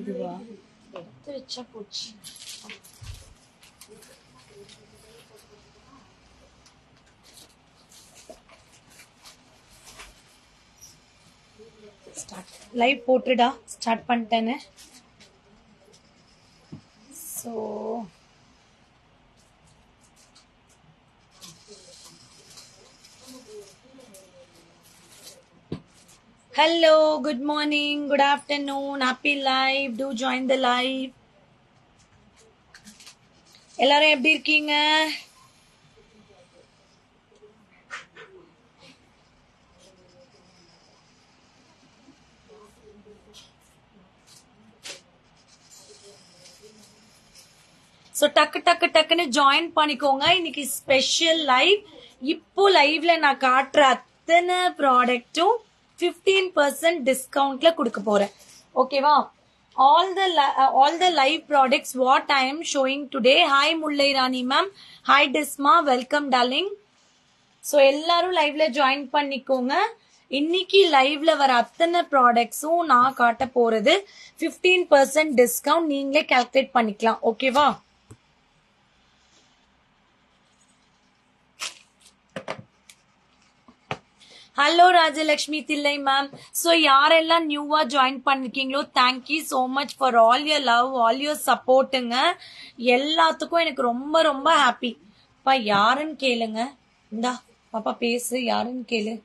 இதுவா எடுத்து வச்சா போச்சு. லைவ் போட்டுடா, ஸ்டார்ட் பண்ணிட்டேன்னு. So hello, good morning, good afternoon, happy live, do join the live. எல்லாரும் எப்படி இருக்கீங்க? ஸோ டக்குன்னு ஜாயின் பண்ணிக்கோங்க. இன்னைக்கு ஸ்பெஷல் லைவ். இப்போ லைவ்ல நான் காட்டுற அத்தனை ப்ராடக்ட்டும் 15% டிஸ்கவுண்ட்ல கொடுக்க போறேன். ஓகேவா? all the live products what I am showing today. Hi Mullai Rani ma'am, hi Disma, welcome darling. So எல்லாரும் லைவ்ல ஜாயின் பண்ணிக்கோங்க. இன்னைக்கு லைவ்ல வர அத்தனை ப்ராடக்ட்ஸும் நான் காட்ட போறது 15% டிஸ்கவுண்ட். நீங்களே கால்குலேட் பண்ணிக்கலாம். ஓகேவா? Hello Rajalakshmi Thillai ma'am. So யாரெல்லாம் நியூவா ஜாயின் பண்ணிருக்கீங்களோ thank you so much for all your love, all your சப்போர்ட்டுங்க. எல்லாத்துக்கும் எனக்கு ரொம்ப ரொம்ப ஹாப்பி. பா யாருன்னு கேளுங்க. இந்தா பாப்பா பேசு, யாருன்னு கேளு.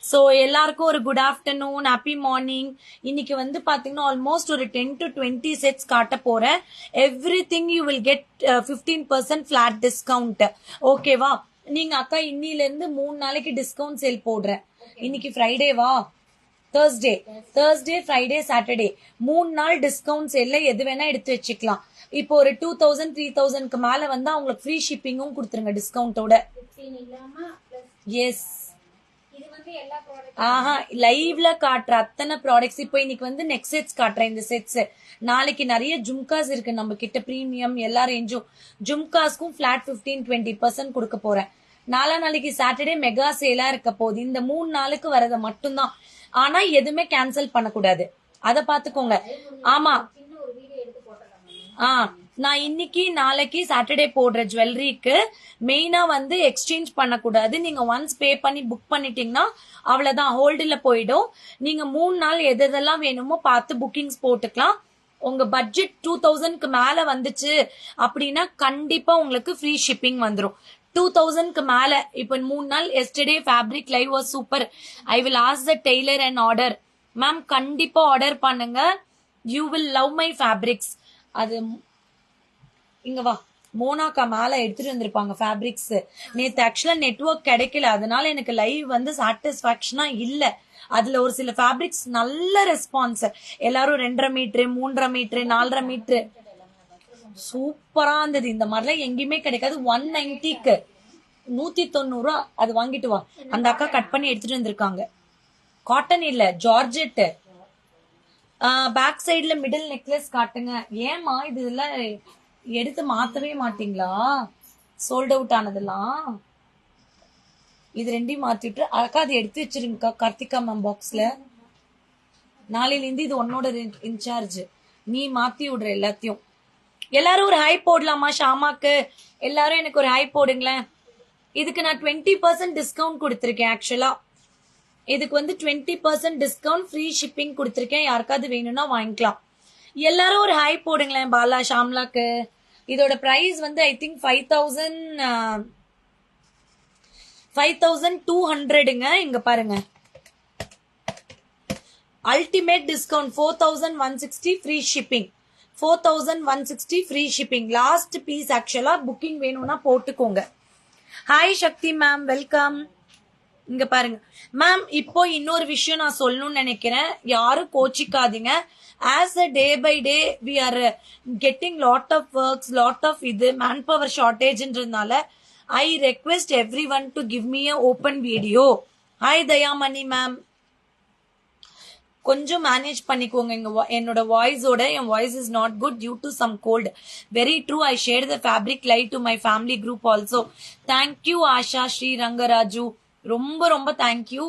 ஸோ எல்லாருக்கும் ஒரு குட் ஆஃப்டர்நூன், ஹாப்பி மார்னிங். இன்னைக்கு வந்து பாத்தீங்கன்னா ஆல்மோஸ்ட் ஒரு 10 to 20 செட்ஸ் காட்ட போறேன். Every thing you will get 15% flat discount. ஓகேவா? நீங்க அக்கா இன்னில இருந்து 3 நாளைக்கு டிஸ்கவுண்ட் சேல் போடுறேன். இன்னைக்கு ஃப்ரைடேவா? தேர்ஸ்டே, ஃப்ரைடே, சாட்டர்டே 3 நாள் டிஸ்கவுண்ட் சேல்ல எது வேணா எடுத்து வச்சுக்கலாம். இப்போ ஒரு 2000 3000க்கு மேல வந்து அவங்களுக்கு ஃப்ரீ ஷிப்பிங்கும் கொடுத்துருங்க டிஸ்கவுண்டோட. எஸ், ஆஹா லைவ்ல காட்டுற அத்தனை ப்ராடக்ட்ஸ். இப்போ இன்னைக்கு வந்து நெக்ஸ்ட் செட்ஸ் காட்டுறேன். இந்த செட்ஸ் நாளைக்கு நிறைய ஜும்காஸ் இருக்கு நம்ம கிட்ட, பிரீமியம் எல்லா ரேஞ்சும். ஜும்காஸ்க்கும் பிளாட் 15-20% கொடுக்க போறேன். நாளைக்கு சாட்டர்டே மெகா சேலா இருக்க போகுது. இந்த 3 நாளுக்கு வரத மட்டும்தான். ஆனா எதுவுமே கேன்சல் பண்ணக்கூடாது, அத பாத்துக்கோங்க. ஆமா, நான் இன்னைக்கு நாளைக்கு சாட்டர்டே போடுற ஜுவல்லரிக்கு மெயினா வந்து எக்ஸ்சேஞ்ச் பண்ணக்கூடாது. நீங்க ஒன்ஸ் பே பண்ணி புக் பண்ணிட்டீங்கன்னா அவ்வளவுதான், ஹோல்டுல போயிடும். நீங்க 3 நாள் எதெல்லாம் வேணுமோ பார்த்து புக்கிங்ஸ் போட்டுக்கலாம். உங்க பட்ஜெட் 2000க்கு மேல வந்துச்சு அப்படின்னா கண்டிப்பா உங்களுக்கு ஃப்ரீ ஷிப்பிங் வந்துடும். 2000க்கு மேல இப்ப 3 நாள் yesterday fabric live was super. I will ask the tailor and order. Ma'am கண்டிப்பா ஆர்டர் பண்ணுங்க, you will love my fabrics. அது இங்க வா, மோனாக்கா மேல எடுத்துட்டு வந்திருப்பாங்க ஃபேப்ரிக்ஸ். நேத்து ஆக்சுவலா நெட்வொர்க் கிடைக்கல, அதனால எனக்கு லைவ் வந்து சாட்டிஸ்பாக்சனா இல்ல. அதுல ஒரு சில ஃபேப்ரிக்ஸ் நல்ல ரெஸ்பான்ஸ். எல்லாரும் 2.5 மீட்டர், 3.5 மீட்டர், 4.5 மீட்டர் சூப்பரா இருந்தது. இந்த மாதிரிலாம் எங்கேயுமே கிடைக்காது. 190க்கு 190 ரூபா. அது வாங்கிட்டு வா. அந்த அக்கா கட் பண்ணி எடுத்துட்டு வந்திருக்காங்க. காட்டன் இல்ல, ஜார்ஜெட். பேக் சைடுல மிடில் நெக்லஸ் காட்டுங்க. ஏமா இதெல்லாம் எடுத்து மாத்தவே மாட்டீங்களா? சோல்ட் அவுட் ஆனதெல்லாம் இது ரெண்டையும் மாத்திட்டு அக்கா அது எடுத்து வச்சிருங்கக்கா கார்த்திகா மேம் பாக்ஸ்ல. நாளையில இருந்து இது உன்னோட இன்சார்ஜ், நீ மாத்தி விடுற எல்லாத்தையும். எல்லாரும் ஒரு ஹை போடலாமா? ஷாமாக்கு எல்லாரும் எனக்கு ஒரு ஹை போடுங்களேன். இதுக்கு நான் 20% டிஸ்கவுண்ட் கொடுத்திருக்கேன். ஆக்சுவலா இதுக்கு வந்து 20% டிஸ்கவுண்ட், ஃப்ரீ ஷிப்பிங் கொடுத்திருக்கேன். யாருக்காவது வேணும்னா வாங்கிக்கலாம். எல்லாரும் ஒரு ஹை போடுங்களேன். பாலா, ஷாம்லாக்கு இதோட பிரைஸ் வந்து ஐ திங்க் 5200ங்க. இங்க பாருங்க, ultimate discount 4160 free shipping. 4160 free shipping. Last piece. ஆக்சுவலா புக்கிங் வேணும்னா போட்டுக்கோங்க. Hi Shakti ma'am, welcome. இங்க பாருங்க மேம், இப்போ இன்னொரு விஷயம் நான் சொல்லணும்னு நினைக்கிறேன். யாரும் கோச்சிக்காதீங்க. as a day by day we are getting lot of works, lot of இது manpower shortage ன்றதுனால I request everyone to give me a open video. hi Dayamani ma'am, கொஞ்சம் மேனேஜ் பண்ணிக்கோங்க. என்னோட வாய்ஸோட என் voice is not good due to some cold. Very true. I share the fabric live to my family group also. Thank you Asha, Sri Rangaraju. ரொம்ப ரொம்ப thank you.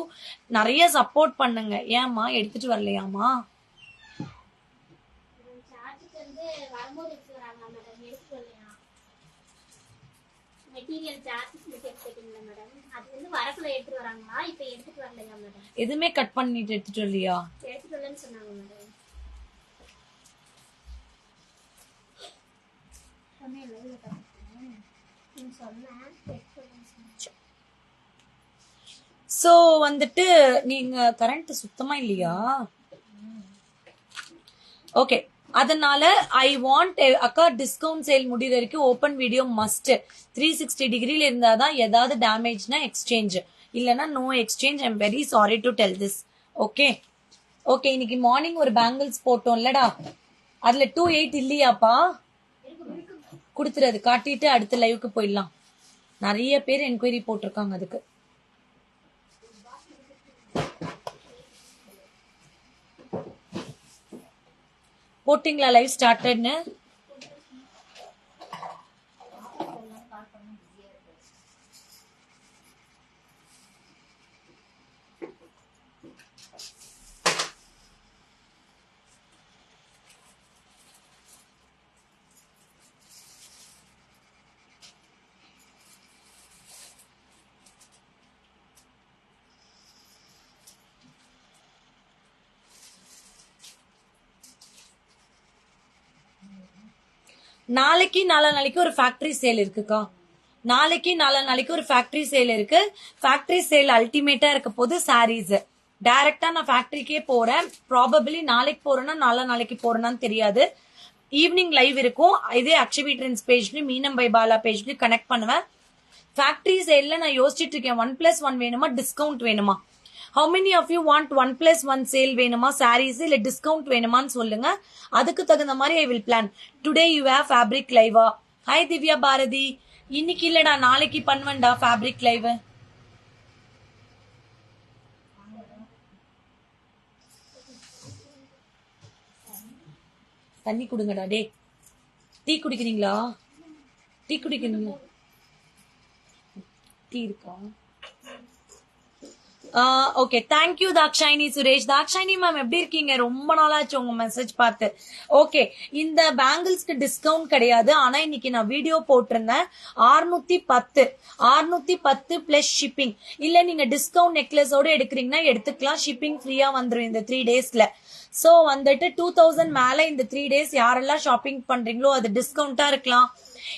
நிறைய support பண்ணுங்க. ஏமா எடுத்துட்டு வரலையாமா? எதுவுமே கட் பண்ணிட்டு எடுத்துட்டு வரலையா? சோ வந்துட்டு நீங்க கரண்ட் சுத்தமா இல்லையா? ஓகே, அதனால ஐ வாண்ட் அக்கா டிஸ்கவுண்ட் சேல் முடிகிற வரைக்கும் ஓப்பன் வீடியோ மஸ்ட். 360 டிகிரில இருந்தாதான் ஏதாவது டேமேஜ்னா எக்ஸ்சேஞ்ச், இல்லனா no exchange. I'm very sorry to tell this. Okay okay, இன்னைக்கு மார்னிங் ஒரு பேங்கிள்ஸ் போட்டோம்லடா, அதுல 28 இல்லையாப்பா? கொடுத்துறது காட்டிட்டு அடுத்த லைவுக்கு போயிடலாம். நிறைய பேர் என்கொயரி போட்டிருக்காங்க அதுக்கு. போட்டிங்களா லைவ் ஸ்டார்டட்னு? நாளைக்கு நாளைக்கு ஒரு ஃபேக்டரி சேல் இருக்குக்கா. நாளைக்கு நாளைக்கு ஒரு ஃபேக்டரி சேல் இருக்கு. ஃபேக்டரி சேல் அல்டிமேட்டா இருக்க போது சாரீஸ். டைரக்டா நான் ஃபேக்டரிக்கே போறேன். ப்ராபபிளி நாளைக்கு போறேன்னா நாளைக்கு போறேன்னு தெரியாது. ஈவினிங் லைவ் இருக்கும். இதே அக்ஷவி ட்ரெண்ட்ஸ் பேஜ்லயும் மீனம் பை பாலா பேஜ்லயும் கனெக்ட் பண்ணுவேன். ஃபேக்டரி சேல்ல நான் யோசிச்சுட்டு இருக்கேன், 1+1 வேணுமா டிஸ்கவுண்ட் வேணுமா? How many of you want 1+1 sale வேணுமா சாரீஸ், இல்ல டிஸ்கவுண்ட் வேணுமான்னு சொல்லுங்க. அதுக்கு தகுந்த மாதிரி I will plan. Today you have fabric லைவா? ஹாய் திவ்யா பாரதி. இன்னைக்கு இல்லடா, நாளைக்கு பண்ணுவேன்டா ஃபேப்ரிக் லைவ். தண்ணி குடுங்கடா டே. டீ குடிக்கிறீங்களா? டீ குடிக்கிறீங்களா? டீ இருக்கா? Okay, thank you Dakshayini Suresh. Dakshayini ma'am எப்படி இருக்கீங்க? ரொம்ப நாளாச்சு உங்க மெசேஜ் பார்த்து. ஓகே, இந்த பேங்கிள்ஸ்க்கு டிஸ்கவுண்ட் கிடையாது. ஆனா இன்னைக்கு நான் வீடியோ போட்டிருந்தேன். 610 பிளஸ் ஷிப்பிங். இல்ல நீங்க டிஸ்கவுண்ட் நெக்லஸோட எடுக்கிறீங்கன்னா எடுத்துக்கலாம். ஷிப்பிங் ஃப்ரீயா வந்துடும் இந்த 3 டேஸ்ல. சோ வந்துட்டு 2000 மேல இந்த 3 டேஸ் யாரெல்லாம் ஷாப்பிங் பண்றீங்களோ அது டிஸ்கவுண்டா இருக்கலாம்,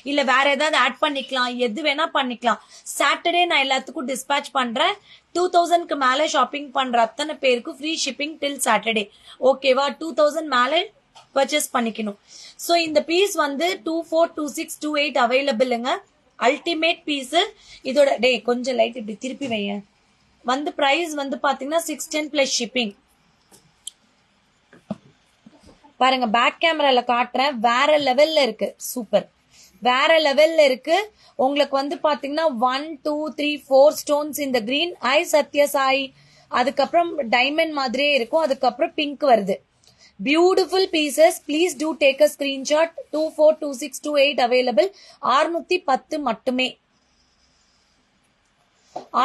இல்ல வேற ஏதாவது ஆட் பண்ணிக்கலாம், எது வேணா பண்ணிக்கலாம். சாட்டர்டே நான் எல்லாத்துக்கும் டிஸ்பேச் பண்றேன். 2000க்கு மேல ஷாப்பிங் பண்ற அத்தனை பேருக்கு ஃப்ரீ ஷிப்பிங் டில் சாட்டர்டே. ஓகேவா? 2000 மேல பர்ச்சேஸ் பண்ணிக்கணும். சோ இந்த பீஸ் வந்து 24, 26, 28 அவைலபிள்ங்க. Ultimate piece. இதோட டே கொஞ்சம் லைட் இப்படி திருப்பி வைய. வந்து பிரைஸ் வந்து பாத்தீங்கன்னா 610 பிளஸ் ஷிப்பிங். பாருங்க, பேக் கேமரால காட்டுறேன். வேற லெவல்ல இருக்கு. சூப்பர், வேற லெவல்ல இருக்கு. உங்களுக்கு வந்து பாத்தீங்கன்னா 1, 2, 3, 4 ஸ்டோன்ஸ் இந்த கிரீன். ஐ சத்ய சாய். அதுக்கப்புறம் டைமண்ட் மாதிரியே இருக்கும். அதுக்கப்புறம் பிங்க் வருது. Beautiful pieces. Please do take a screenshot. 24, 26, 28 available. 610 மட்டுமே.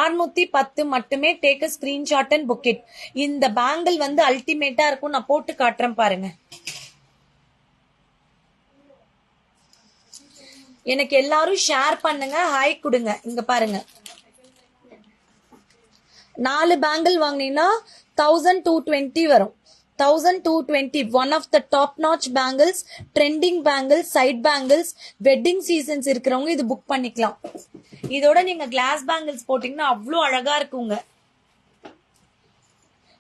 610 மட்டுமே. Take a screenshot and book it. இந்த பேங்கிள் வந்து அல்டிமேட்டா இருக்கும். நான் போட்டு காட்டுறேன் பாருங்க. எனக்கு எல்லாரும் ஷேர் பண்ணுங்க, ஹாய் கொடுங்க. இங்க பாருங்க, 4 பேங்கிள் வாங்கினீங்கன்னா 1220 வரும். 1220. One of the top notch bangles, trending bangles, side bangles. Wedding seasons இருக்கிறவங்க இது புக் பண்ணிக்கலாம். இதோட நீங்க கிளாஸ் பேங்கிள்ஸ் போட்டீங்கன்னா அவ்வளவு அழகா இருக்குங்க.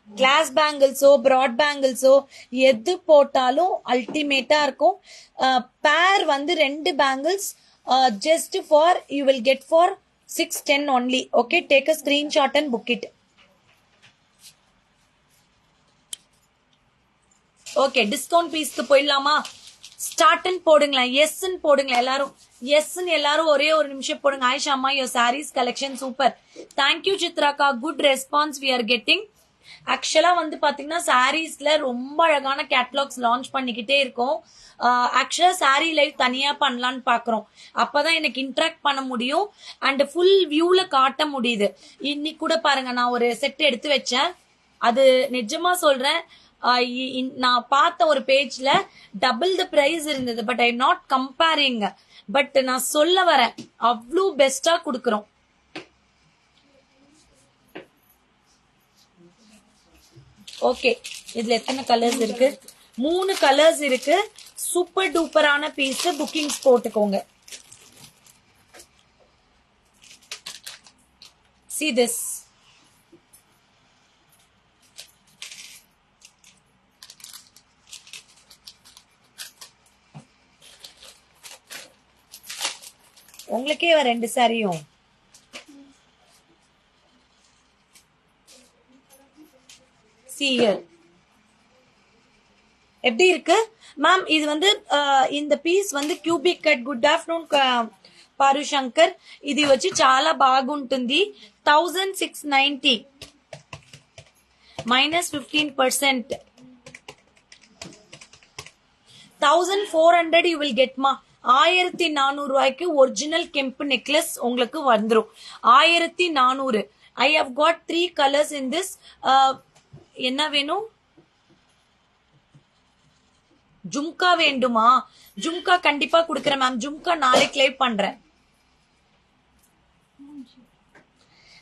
கிளாஸ் பேங்கிள்ஸோ பிராட் பேங்கிள்ஸோ எது போட்டாலும் அல்டிமேட்டா இருக்கும். பேர் வந்து 2 bangles just for you will get for 610 only. Okay, take a screenshot and book it. Okay, discount பீஸ்க்கு போயிடலாமா? ஸ்டார்ட்னு போடுங்களேன், எஸ்ன்னு போடுங்களேன் எல்லாரும். எஸ்ன்னு எல்லாரும் ஒரே ஒரு நிமிஷம் போடுங்க. ஆயிஷா அம்மா, your sarees collection super. Thank you சித்ராக்கா, good response we are getting. ஆக்சுவலா வந்து பாத்தீங்கன்னா சாரீஸ்ல ரொம்ப அழகான கேட்டலாக்ஸ் லான்ச் பண்ணிக்கிட்டே இருக்கோம். ஆக்சுவலா சாரீ லைவ் தனியா பண்ணலான்னு பாக்குறோம். அப்பதான் எனக்கு இன்டராக்ட் பண்ண முடியும் அண்ட் ஃபுல் வியூல காட்ட முடியுது. இன்னைக்கு கூட பாருங்க, நான் ஒரு செட் எடுத்து வச்சேன். அது நிஜமா சொல்றேன், நான் பார்த்த ஒரு பேஜ்ல டபுள் த பிரைஸ் இருந்தது. But I not comparing. But நான் சொல்ல வரேன், அவ்வளோ பெஸ்டா கொடுக்கறோம். ஓகே, இதுல எத்தனை கலர்ஸ் இருக்கு? 3 கலர்ஸ் இருக்கு. சூப்பர் டூப்பரான பீஸ். புக்கிங்ஸ் போட்டுக்கோங்க. See this. உங்களுக்கே 2 சாரியும் எப்படி இருக்கு மேம்? இது வந்து இந்த பீஸ் வந்து క్యూబిక్ కట్. గుడ్ ఆఫ్టర్నూన్ పారు శంకర్. ఇది వచ్చి చాలా బాగుంటుంది. 1690 -15%. 1400 you will get ma. 1400 ரூபாய்க்கு ஒரிஜினல் கெம்பு நெக்லஸ் உங்களுக்கு வந்துரும். 1400. I have got 3 colors in this. என்ன வேணும்? ஜும்கா வேண்டுமா? ஜும்கா கண்டிப்பா குடுக்கறேன் மேம். ஜும்கா நாளைக்கு லைவ் பண்றேன்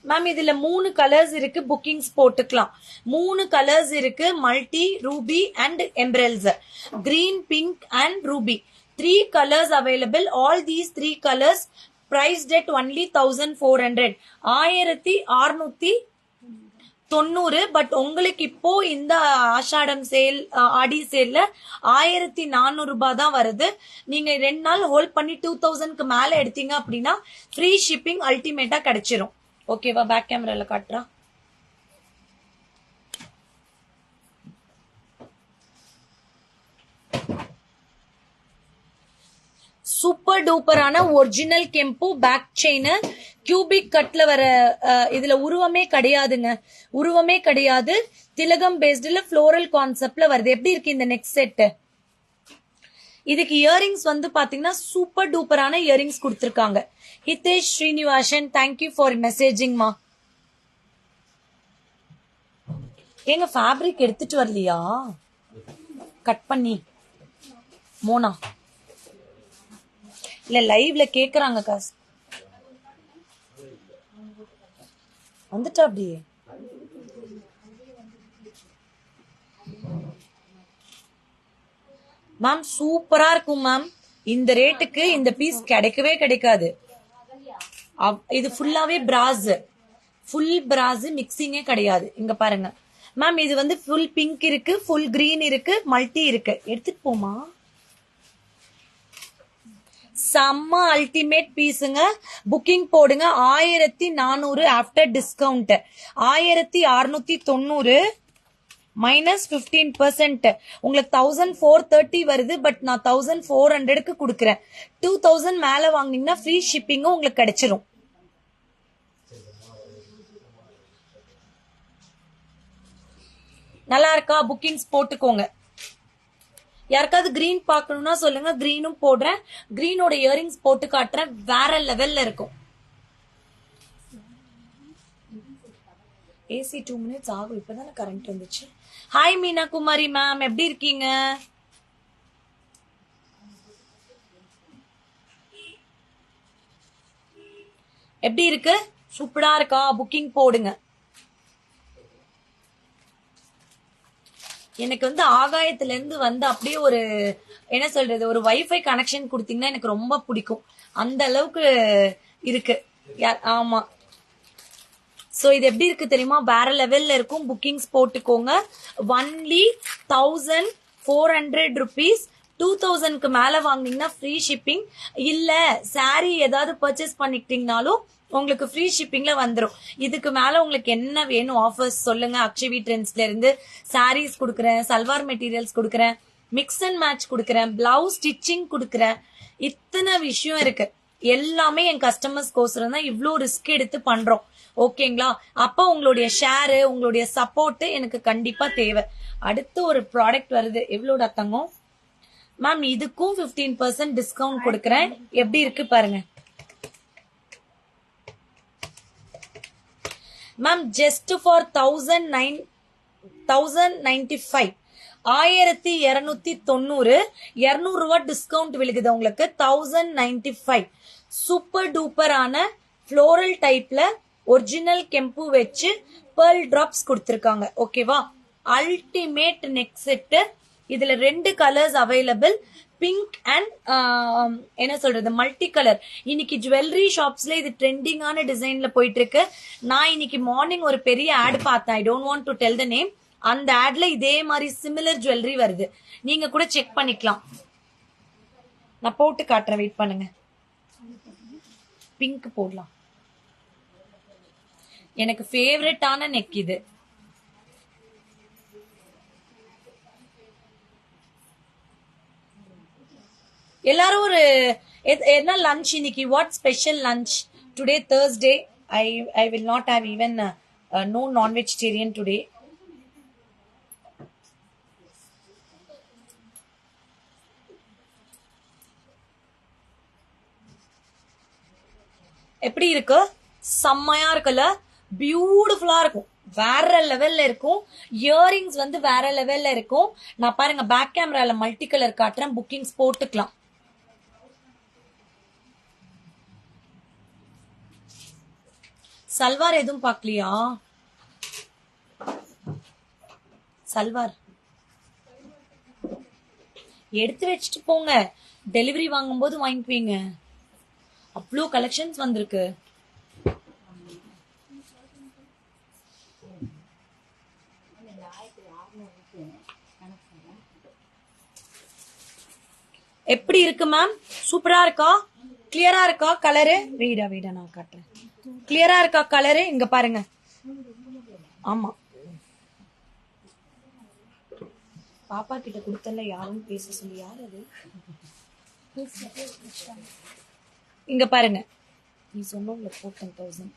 மேம். இதுல 3 கலர்ஸ் இருக்கு. புக்கிங்ஸ் போட்டுக்கலாம். 3 கலர்ஸ் இருக்கு. Multi, ruby and emeralds. Green, pink and ruby. 3 colors available. All these 3 colors priced at only 1400. 1690. But உங்களுக்கு இப்போ இந்த ஆஷாடம் சேல், ஆடி சேல்ல 1400 ரூபாய் தான் வருது. நீங்க 2 நாள் ஹோல்ட் பண்ணி 2000க்கு மேல எடுத்தீங்க அப்படின்னா ஃப்ரீ ஷிப்பிங் அல்டிமேட்டா கிடைச்சிரும். ஓகேவா? பேக் கேமரால காட்டுறா. சூப்பர் டூப்பரான ஒரிஜினல் கெம்பு பேக் செயின். கியூபிக் கட்ல வர இதுல உருவமே கிடையாதுங்க. உருவமே கிடையாது. திலகம் பேஸ்ட்ல ஃப்ளோரல் கான்செப்ட்ல வருது. எப்படி இருக்கு இந்த நெக்ஸ்ட் செட்? இதுக்கு இயரிங்ஸ் வந்து பாத்தீங்கன்னா சூப்பர் டூப்பரான இயரிங்ஸ் கொடுத்திருக்காங்க. Hitesh Srinivasan, thank you for messaging மா. எங்க ஃபேப்ரிக் எடுத்துட்டு வரலையா? கட் பண்ணி மோனா இல்ல லைவ்ல கேக்குறாங்க. காசு வந்துட்டா அப்படியே. மேம் சூப்பரா இருக்கும் மேம். இந்த ரேட்டுக்கு இந்த பீஸ் கிடைக்கவே கிடைக்காது. இது ஃபுல்லாவே பிராஸ். ஃபுல் பிராஸ், மிக்சிங்கே கிடையாது. இங்க பாருங்க மேம். இது வந்து ஃபுல் பிங்க் இருக்கு, ஃபுல் கிரீன் இருக்கு, மல்டி இருக்கு. எடுத்துட்டு போமா. செம்ம அல்டிமேட் பீஸுங்க. புக்கிங் போடுங்க. 1400 ஆஃப்டர் டிஸ்கவுண்ட். 1690 -15%. உங்களுக்கு 1430 வருது. பட் நான் 1400க்கு கொடுக்குறேன். 2000 மேல வாங்கினீங்கன்னா ஃப்ரீ ஷிப்பிங்கும் உங்களுக்கு கிடைச்சிரும். நல்லா இருக்கா? புக்கிங்ஸ் போட்டுக்கோங்க. யாருக்காவது கிரீன் பார்க்கணும்னா சொல்லுங்க, கிரீனும் போடுறேன். கிரீனோட இயரிங்ஸ் போட்டு காட்டுறேன். வேற லெவல்ல இருக்கும். ஏசி 2 minutes ஆகும். இப்பதானே கரண்ட் வந்துச்சு. ஹாய் மீனா குமாரி மேம், எப்படி இருக்கீங்க? எப்படி இருக்கு? சூப்பரா இருக்கா? புக்கிங் போடுங்க. எனக்கு வந்து ஆகாயத்துல இருந்து வந்து அப்படியே ஒரு என்ன சொல்றது, ஒரு வைஃபை கனெக்ஷன் கொடுத்தீங்கன்னா எனக்கு ரொம்ப பிடிக்கும். அந்த அளவுக்கு இருக்கு. ஆமா. சோ இது எப்படி இருக்கு தெரியுமா? வேற லெவல்ல இருக்கும். புக்கிங்ஸ் போட்டுக்கோங்க. Only 1400 rupees. 2000க்கு மேல வாங்கினீங்கன்னா ஃப்ரீ ஷிப்பிங். இல்ல சாரி ஏதாவது பர்ச்சேஸ் பண்ணிக்கிட்டீங்கனாலும் உங்களுக்கு ஃப்ரீ ஷிப்பிங்ல வந்துடும். இதுக்கு மேல உங்களுக்கு என்ன வேணும் ஆஃபர்ஸ் சொல்லுங்க. அக்ஷவி ட்ரெண்ட்ஸ்ல இருந்து சாரீஸ் கொடுக்குறேன், சல்வார் மெட்டீரியல்ஸ் கொடுக்குறேன், மிக்ஸ் அண்ட் மேட்ச் கொடுக்குறேன், பிளவுஸ் ஸ்டிச்சிங் கொடுக்குறேன். இத்தனை விஷயம் இருக்கு. எல்லாமே என் கஸ்டமர்ஸ் கோசரம் தான் இவ்ளோ ரிஸ்க் எடுத்து பண்றோம். ஓகேங்களா? அப்ப உங்களுடைய ஷேர், உங்களுடைய சப்போர்ட் எனக்கு கண்டிப்பா தேவை. அடுத்து ஒரு ப்ராடக்ட் வருது. எவ்வளோடா தங்கம்? மேம் இதுக்கும் 15% டிஸ்கவுண்ட் கொடுக்கறேன். எப்படி இருக்கு பாருங்க மேம். ஜஸ்ட் ஃபார் 1095 1290 200 ரூபாய் டிஸ்கவுண்ட் விழுகுது உங்களுக்கு. 1095 சூப்பர் டூப்பரான ஃப்ளோரல் டைப்ல ஒரிஜினல் கெம்பு வச்சு pearl drops கொடுத்திருக்காங்க. ஓகேவா? Ultimate neck set. இதுல 2 கலர்ஸ் அவைலபிள், பிங்க் அண்ட் என்ன சொல்றது மல்டி கலர். இன்னைக்கு ஜுவல்லரி ஷாப்ஸ்ல இது ட்ரெண்டிங்கான டிசைன்ல போயிட்டு இருக்கு. நான் இன்னைக்கு மார்னிங் ஒரு பெரிய ஆட் பார்த்தேன். I don't want to tell the name. அந்த ஆட்ல இதே மாதிரி சிமிலர் ஜுவல்லரி வருது. நீங்க கூட செக் பண்ணிக்கலாம். நான் போட்டு காட்டுறேன், வெயிட் பண்ணுங்க. பிங்க் போடலாம். எனக்கு ஃபேவரட்டான நெக் இது. எல்லாரும் ஒரு என்ன லஞ்ச் இன்னைக்கு? What special lunch today? Thursday. I will not have even no non-vegetarian today. எப்படி இருக்கு? செம்மையா இருக்குல்ல? பியூட்டிஃபுல்லா இருக்கும். வேற லெவல்ல இருக்கும். இயரிங்ஸ் வந்து வேற லெவல்ல இருக்கும். நான் பாருங்க பேக் கேமரால மல்டி கலர் காட்டுறேன். புக்கிங்ஸ் போட்டுக்கலாம். சல்வார் எதுவும் பார்க்கலையா? சல்வார் எடுத்து வச்சுட்டு போங்க. டெலிவரி வாங்கும்போது வாங்கிக்குவீங்க. அவ்வளோ கலெக்ஷன்ஸ் வந்திருக்கு. எப்படி இருக்கு மேம்? சூப்பரா இருக்கா? கிளியரா இருக்கா கலரு? வீடா நான் காட்டுறேன். கிளியரா இருக்கா கலரு? இங்க பாருங்க. ஆமா, பாப்பா கிட்ட கொடுத்தல யாரும் பேச சொல்லி. யார் அது? இங்க பாருங்க. நீ சொன்ன 14,000.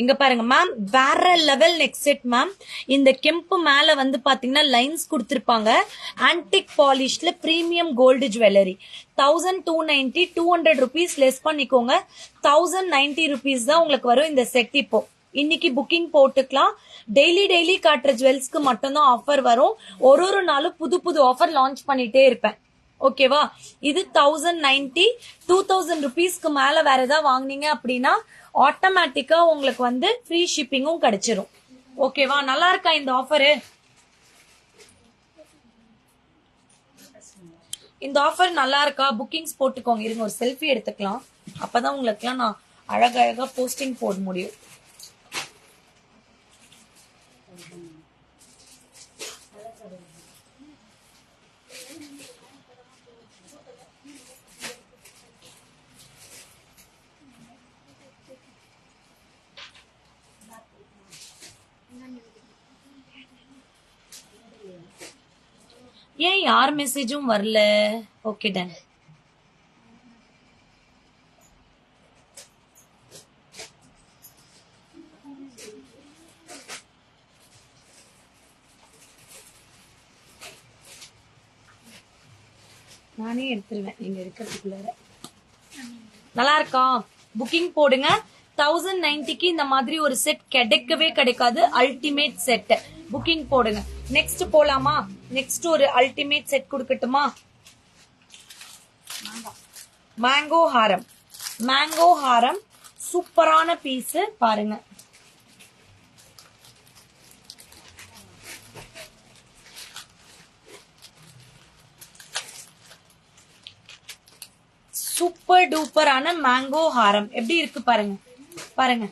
இங்க பாருங்க மேம், வேற லெவல் நெக் செட் மேம். இந்த கெம்பு மேல வந்து பாத்தீங்கன்னா லைன்ஸ் கொடுத்திருப்பாங்க. ஆன்டிக் பாலிஷ்ல premium gold jewellery. 1290, 200 rupees less பண்ணிக்கோங்க. 1090 rupees தான் உங்களுக்கு வரும் இந்த செட். இப்போ இன்னைக்கு புக்கிங் போட்டுக்கலாம். டெய்லி காட்டுற ஜுவல்ஸ்க்கு மட்டும்தான் ஆஃபர் வரும். ஒரு நாளும் புது ஆஃபர் லான்ச் பண்ணிட்டே இருப்பேன். ஓகேவா? இது 1090, 2000 rupeesக்கு மேல வேற ஏதாவது வாங்குனீங்க அப்படின்னா ஆட்டோமேட்டிக்கா உங்களுக்கு வந்து ஃப்ரீ ஷிப்பிங்கும் கிடைச்சிரும். ஓகேவா? நல்லா இருக்கா இந்த ஆஃபரு? இந்த ஆஃபர் நல்லா இருக்கா? புக்கிங்ஸ் போட்டுக்கோங்க. இருங்க ஒரு செல்ஃபி எடுத்துக்கலாம். அப்பதான் உங்களுக்கு எல்லாம் நான் அழகழகா போஸ்டிங் போட முடியும். ஏன் யார் மெசேஜும் வரல? Okay done. நானே எடுத்துருவேன் நீங்க இருக்கிறதுக்குள்ளார. நல்லா இருக்கா? புக்கிங் போடுங்க. 1090க்கு இந்த மாதிரி ஒரு செட் கிடைக்கவே கிடைக்காது. Ultimate set. புக்கிங் போடுங்க. நெக்ஸ்ட் போலாமா? நெக்ஸ்ட் ஒரு அல்டிமேட் செட் கொடுக்கட்டுமா? மேங்கோ ஹாரம். மேங்கோ ஹாரம் சூப்பரான பீஸ் பாருங்க. சூப்பர் டூப்பரான மேங்கோ ஹாரம் எப்படி இருக்கு பாருங்க. பாருங்க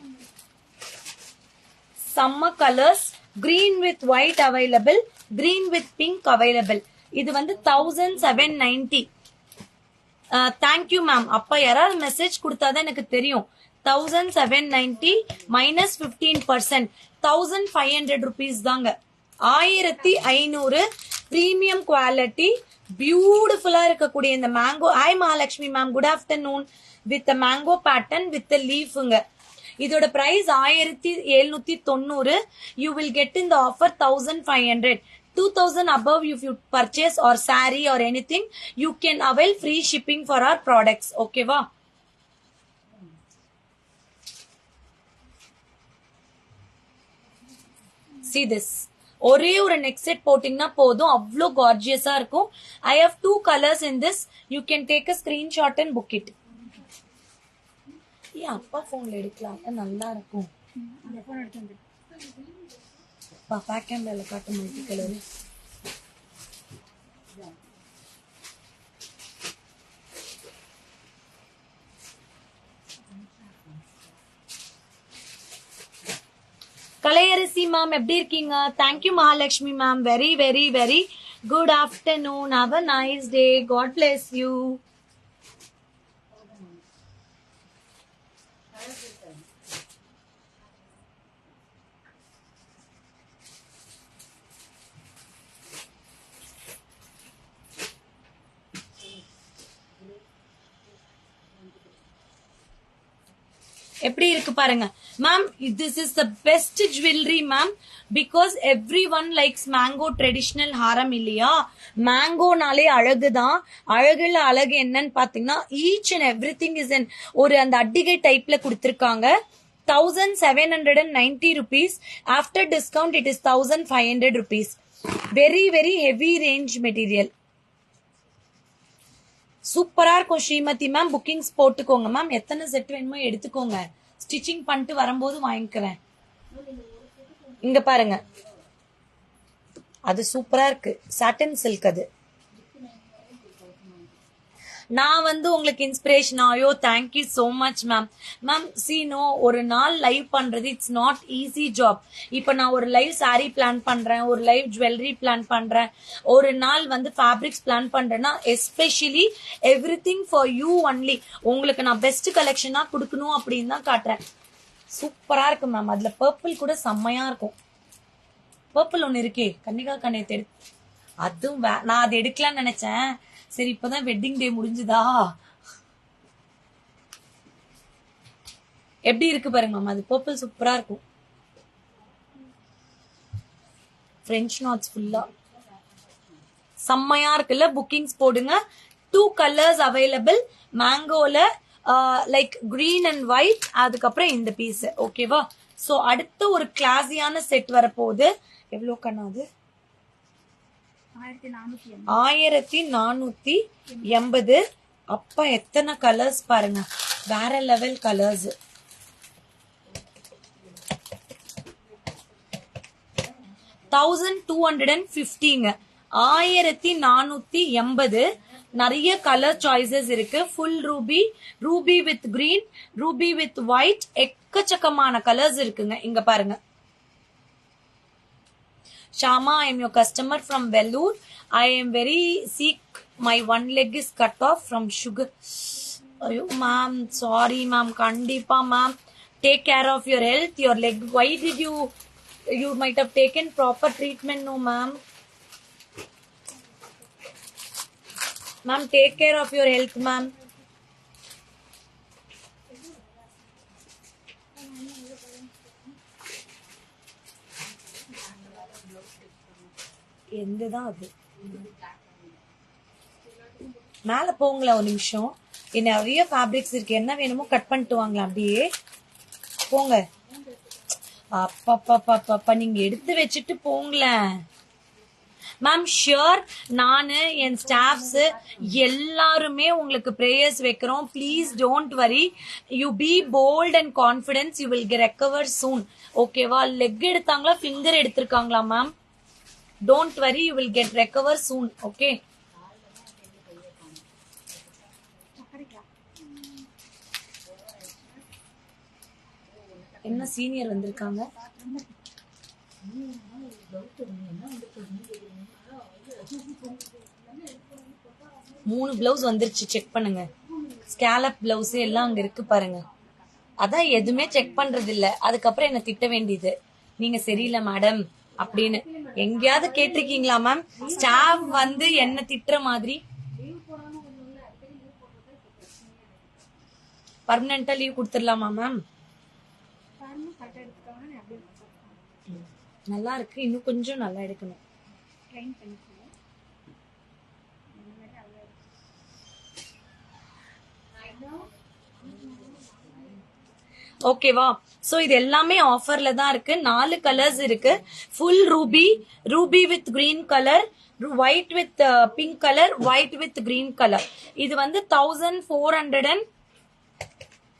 செம்ம colours. Green with white available, green with pink available. இது வந்து 1790. Thank you ma'am. அப்ப யாராவது மெசேஜ் கொடுத்தாதான் எனக்கு தெரியும். 1790 minus 15%, 1500 rupees தாங்க. 1500 பிரீமியம் குவாலிட்டி பியூட்டிஃபுல்லா இருக்கக்கூடிய இந்த mango. Hi Mahalakshmi ma'am, good afternoon. With mango pattern with லீஃபுங்க. இதோட price 1790. You will get in the offer 1500. 2000 above if you purchase or saree or anything, you can avail free shipping for our products. Okay va? See this. ஒரே ஒரு neck set போட்டிங்கன்னா போதும், அவ்வளோ கார்ஜியஸா இருக்கும். I have 2 colors in this. You can take a screenshot and book it. அப்பா போன்ல எடுக்கலாம், நல்லா இருக்கும். பேக் கேமரால காட்டு மல்டி கலர். கலையரசி மேம் எப்படி இருக்கீங்க? Thank you Mahalakshmi ma'am. Very very very good afternoon. Have a nice day. God bless you. எப்படி இருக்கு பாருங்க ma'am. This is the best jewellery ma'am, because everyone likes mango traditional ஹாரம் இல்லையா? மேங்கோனாலே அழகுதான். அழகுல அழகு என்னன்னு பாத்தீங்கன்னா each and everything is in ஒரு அந்த அட்டிகை டைப்ல கொடுத்திருக்காங்க. 1790 rupees. After discount it is 1500 rupees. Very very heavy range material. சூப்பரா இருக்கும் ஸ்ரீமதி மேம். புக்கிங்ஸ் போட்டுக்கோங்க மேம். எத்தனை செட் வேணுமோ எடுத்துக்கோங்க. ஸ்டிச்சிங் பண்ணிட்டு வரும்போது வாங்கிக்கிறேன். இங்க பாருங்க, அது சூப்பரா இருக்கு. Satin silk. அது நான் வந்து உங்களுக்கு இன்ஸ்பிரேஷன். ஐயோ thank you so much ma'am. Ma'am சீனோ ஒரு நாள் லைவ் பண்றது இட்ஸ் நாட் ஈஸி ஜாப். இப்ப நான் ஒரு லைவ் சாரி பிளான் பண்றேன், ஒரு லைவ் ஜுவல்லரி பிளான் பண்றேன், ஒரு நாள் வந்து ஃபேப்ரிக்ஸ் பிளான் பண்றேன்னா especially every thing for you only. உங்களுக்கு நான் பெஸ்ட் கலெக்ஷனா கொடுக்கணும் அப்படின்னு தான் காட்டுறேன். சூப்பரா இருக்கு மேம். அதுல பர்பிள் கூட செம்மையா இருக்கும். பர்பிள் ஒன்னு இருக்கே கன்னிகா கண்ணேத்து எடு. அதுவும் நான் அதை எடுக்கலாம்னு நினைச்சேன். சரி இப்பதான் வெட்டிங் டே முடிஞ்சுதா. எப்படி இருக்கு பாருங்க மேம். அது பர்பிள் சூப்பரா இருக்கும். பிரெஞ்ச் நாட்ஸ் ஃபுல்லா செம்மையா இருக்குல்ல. புக்கிங்ஸ் போடுங்க. 2 colors அவைலபிள். மேங்கோல லைக் கிரீன் அண்ட் ஒயிட், அதுக்கப்புறம் இந்த பீஸ். ஓகேவா? சோ அடுத்த ஒரு கிளாஸியான செட் வரப்போகுது. எவ்வளவு கண்ணாது? 1480. அப்பா எத்தனை கலர்ஸ் பாருங்க. வேற லெவல் கலர்ஸ். $1250. 1480. நிறைய கலர் சாய்ஸஸ் இருக்கு. Full ruby, ruby with green, Ruby with white, எக்கச்சக்கமான கலர்ஸ் இருக்குங்க. இங்க பாருங்க. Shama, I am your customer from Vellore. I am very sick. My one leg is cut off from sugar. Ayo, ma'am. Sorry, ma'am. Kandipa, ma'am. Take care of your health. Your leg. Why did you might have taken proper treatment, no, ma'am. Ma'am, take care of your health, ma'am. எந்ததான் அது மேல போங்களா ஒரு நிமிஷம். நிறைய fabrics இருக்கு. என்ன வேணுமோ cut பண்ணிட்டு வாங்களா. அப்படியே போங்க. அப்பா நீங்க எடுத்து வச்சுட்டு போங்களேன் மேம். ஷியோர். நானு என் ஸ்டாஃப்ஸ் எல்லாருமே உங்களுக்கு பிரேயர்ஸ் வைக்கிறோம். Please don't worry. You be bold and confidence. You will recover soon. ஓகேவா? லெக் எடுத்தாங்களா ஃபிங்கர் எடுத்திருக்காங்களா ma'am? Don't worry, you will get recover soon. Okay. என்ன சீனியர் வந்திருக்காங்க? 3 பிளவுஸ் வந்துருச்சு. செக் பண்ணுங்க. ஸ்கேலப் பிளவுஸ் எல்லாம் அங்க இருக்கு பாருங்க. அதான் எதுவுமே செக் பண்றது இல்ல. அதுக்கப்புறம் என்ன திட்ட வேண்டியது, நீங்க சரியில்லை மேடம் அப்படின்னு. எங்கேயாவது கேட்டிருக்கீங்களா மேம்? ஸ்டாஃப் வந்து என்ன திட்டுற மாதிரி. பர்மனண்டா லீவ் கொடுத்துடலாமா மேம்? நல்லா இருக்கு, இன்னும் கொஞ்சம் நல்லா எடுக்கணும். ஓகேவா? சோ இது எல்லாமே ஆஃபர்ல தான் இருக்கு. 4 கலர்ஸ் இருக்கு. Full ruby, ruby with green colour, white with pink colour, white with green colour. இது வந்து 490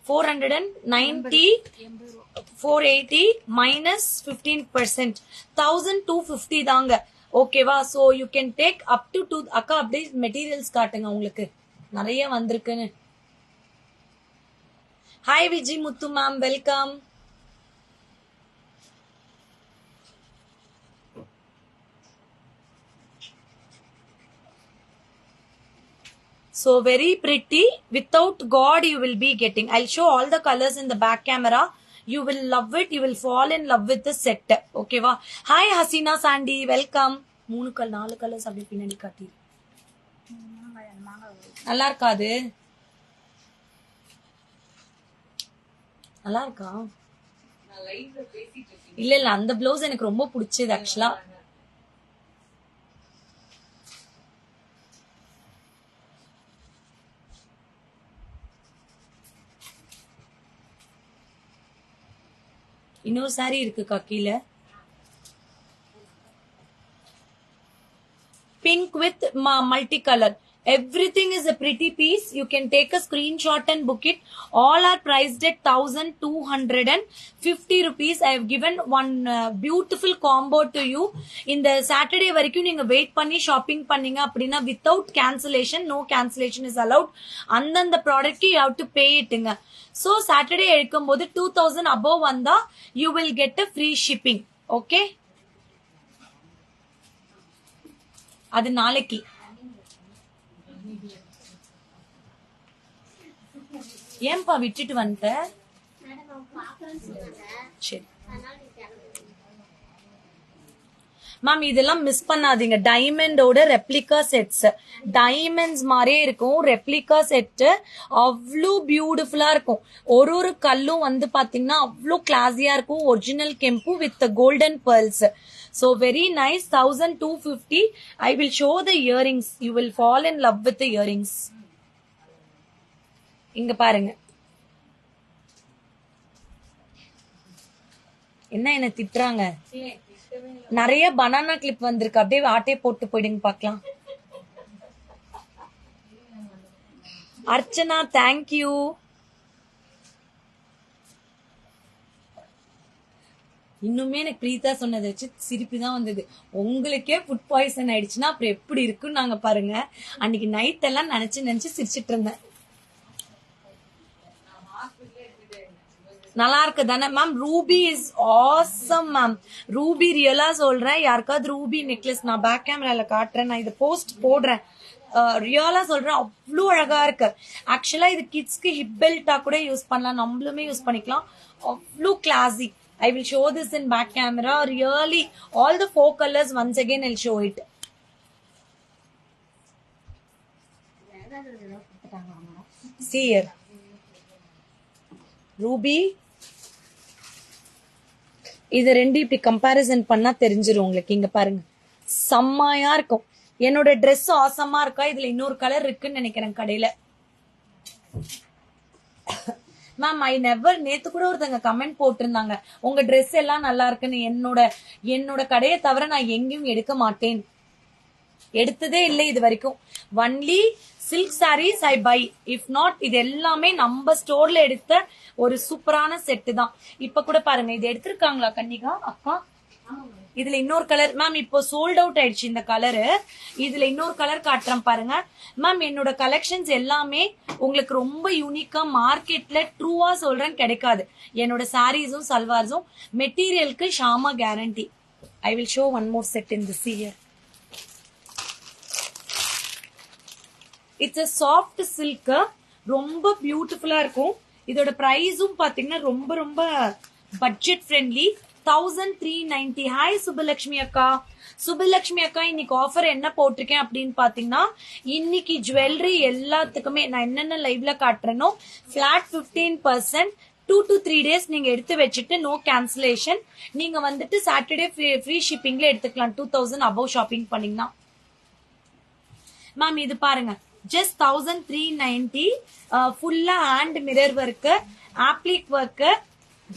480 minus 15%, 1250 தாங்க. ஓகேவா? So you can take up to 2. அக்கா அப்படியே மெட்டீரியல்ஸ் காட்டுங்க, உங்களுக்கு நிறைய வந்திருக்குன்னு. Hi Viji Muthu ma'am, welcome. So very pretty. Without God you will be getting. I'll show all the colors in the back camera. You will love it. You will fall in love with the set. Okay va? Hi Hasina Sandy, welcome. 4 colours அப்படி பின்னாடி காட்டி. நல்லா இருக்காது? நல்லா இருக்கா? இல்ல இல்ல, அந்த பிளவுஸ் எனக்கு ரொம்ப பிடிச்சது ஆக்சுவலா. இன்னொரு சாரி இருக்குக்கா கீழே. Pink with multicolor. Everything is a pretty piece. You can take a screenshot and book it. All are priced at 1250 rupees. I have given one beautiful combo to you. In the Saturday வரைக்கும் நீங்க wait பண்ணி shopping பண்ணீங்க அப்படின்னா without cancellation, no cancellation is allowed. அந்தந்த ப்ராடக்ட்க்கு you have to pay itங்க. So Saturday எடுக்கும்போது 2000 above வந்தா you will get a free shipping. Okay? அது நாளைக்கு. ஏன்பா விட்டுட்டு வந்துட்ட? சரி மேம், இதெல்லாம் மிஸ் பண்ணாதீங்க. டைமண்டோட ரெப்ளிகா செட்ஸ், டைமண்ட்ஸ் மாதிரியே இருக்கும். ரெப்ளிகா செட் அவ்வளோ பியூட்டிஃபுல்லா இருக்கும். ஒரு கல்லும் வந்து பாத்தீங்கன்னா அவ்வளோ கிளாஸியா இருக்கும். ஒரிஜினல் கெம்பு with golden pearls. So very nice. 1250. I will show the earrings. You will fall in love with the earrings. இங்க பாருங்க. என்ன திட்டுறாங்க? நிறைய பனானா கிளிப் வந்திருக்கு. அப்படியே ஆட்டே போட்டு போயிடுங்க பாக்கலாம். அர்ச்சனா தேங்க்யூ. இன்னுமே எனக்கு பிரீதா சொன்னதை வச்சு சிரிப்பு தான் வந்தது. உங்களுக்கே ஃபுட் பாய்சன் ஆயிடுச்சுன்னா அப்புறம் எப்படி இருக்குன்னு நாங்க பாருங்க. அன்னைக்கு நைட் எல்லாம் நினைச்சு சிரிச்சிட்டு இருந்தேன். நல்லா இருக்கு தானே ma'am? Ruby is awesome ma'am. Ruby ரியலா சொல்றேன். யாருக்காவது ரூபி நெக்லஸ் நான் பேக் கேமரால காட்டுறேன். நான் இதை போஸ்ட் போடுறேன். ரியலா சொல்றேன், அவ்வளோ அழகா இருக்கு. ஆக்சுவலா இது கிட்ஸ்க்கு ஹிப் பெல்ட்டா கூட யூஸ் பண்ணலாம், நம்மளுமே யூஸ் பண்ணிக்கலாம். அவ்வளோ கிளாசி. I will show this in back camera. Really, all the 4 colors once again I'll show it. See here. Ruby. இது ரெண்டு இப்படி கம்பேரிசன் பண்ணா தெரிஞ்சிரும் உங்களுக்கு. இங்க பாருங்க, செம்மையா இருக்கும். என்னோட ட்ரெஸ் ஆசமா இருக்கா? இதுல இன்னொரு கலர் இருக்குன்னு நினைக்கிறேன் கடையில. மேம் ஐ நெவர், நேத்து கூட ஒருத்தங்க கமெண்ட் போட்டிருந்தாங்க உங்க ட்ரெஸ் எல்லாம் நல்லா இருக்குன்னு. என்னோட கடையை தவிர நான் எங்கேயும் எடுக்க மாட்டேன், எடுத்ததே இல்லை இது வரைக்கும். Only silk saris I buy. If not, இது எல்லாமே நம்ம ஸ்டோர்ல எடுத்த ஒரு சூப்பரான செட்டு தான். இப்ப கூட பாருங்க, இது எடுத்திருக்காங்களா கன்னிகா அக்கா? இதுல இன்னொரு கலர் மேம் இப்போ சோல்ட் அவுட் ஆயிடுச்சு இந்த கலரு. இதுல இன்னொரு கலர் காட்டுறேன் பாருங்க மேம். என்னோட கலெக்ஷன்ஸ் எல்லாமே உங்களுக்கு ரொம்ப யூனிக்கா, மார்க்கெட்ல ட்ரூவா சொல்றேன் கிடைக்காது. என்னோட சாரீஸும் சல்வார்ஸும் மெட்டீரியலுக்கு ஷாமா guarantee. I will show one more set in this year. It's a soft silk, ரொம்ப பியூட்டிஃபுல்லா இருக்கும். இதோட பிரைஸும் பாத்தீங்கன்னா ரொம்ப ரொம்ப பட்ஜெட் ஃப்ரெண்ட்லி. 1390. ஹாய் சுபலட்சுமி அக்கா. சுபலட்சுமி அக்கா, இன்னைக்கு ஆஃபர் என்ன போட்டிருக்கேன் அப்படின்னு பாத்தீங்கன்னா, இன்னைக்கு ஜுவல்லரி எல்லாத்துக்குமே நான் என்னென்ன லைவ்ல காட்டுறேனோ பிளாட் 15%, 2 to 3 days நீங்க எடுத்து வச்சுட்டு நோ கேன்சலேஷன். நீங்க வந்துட்டு சாட்டர்டே ஃப்ரீ ஷிப்பிங்ல எடுத்துக்கலாம் 2000 அபவ் ஷாப்பிங் பண்ணீங்கன்னா. மேம் இது பாருங்க, ஜஸ்ட் 1390, ஃபுல்லா hand mirror work, applique work,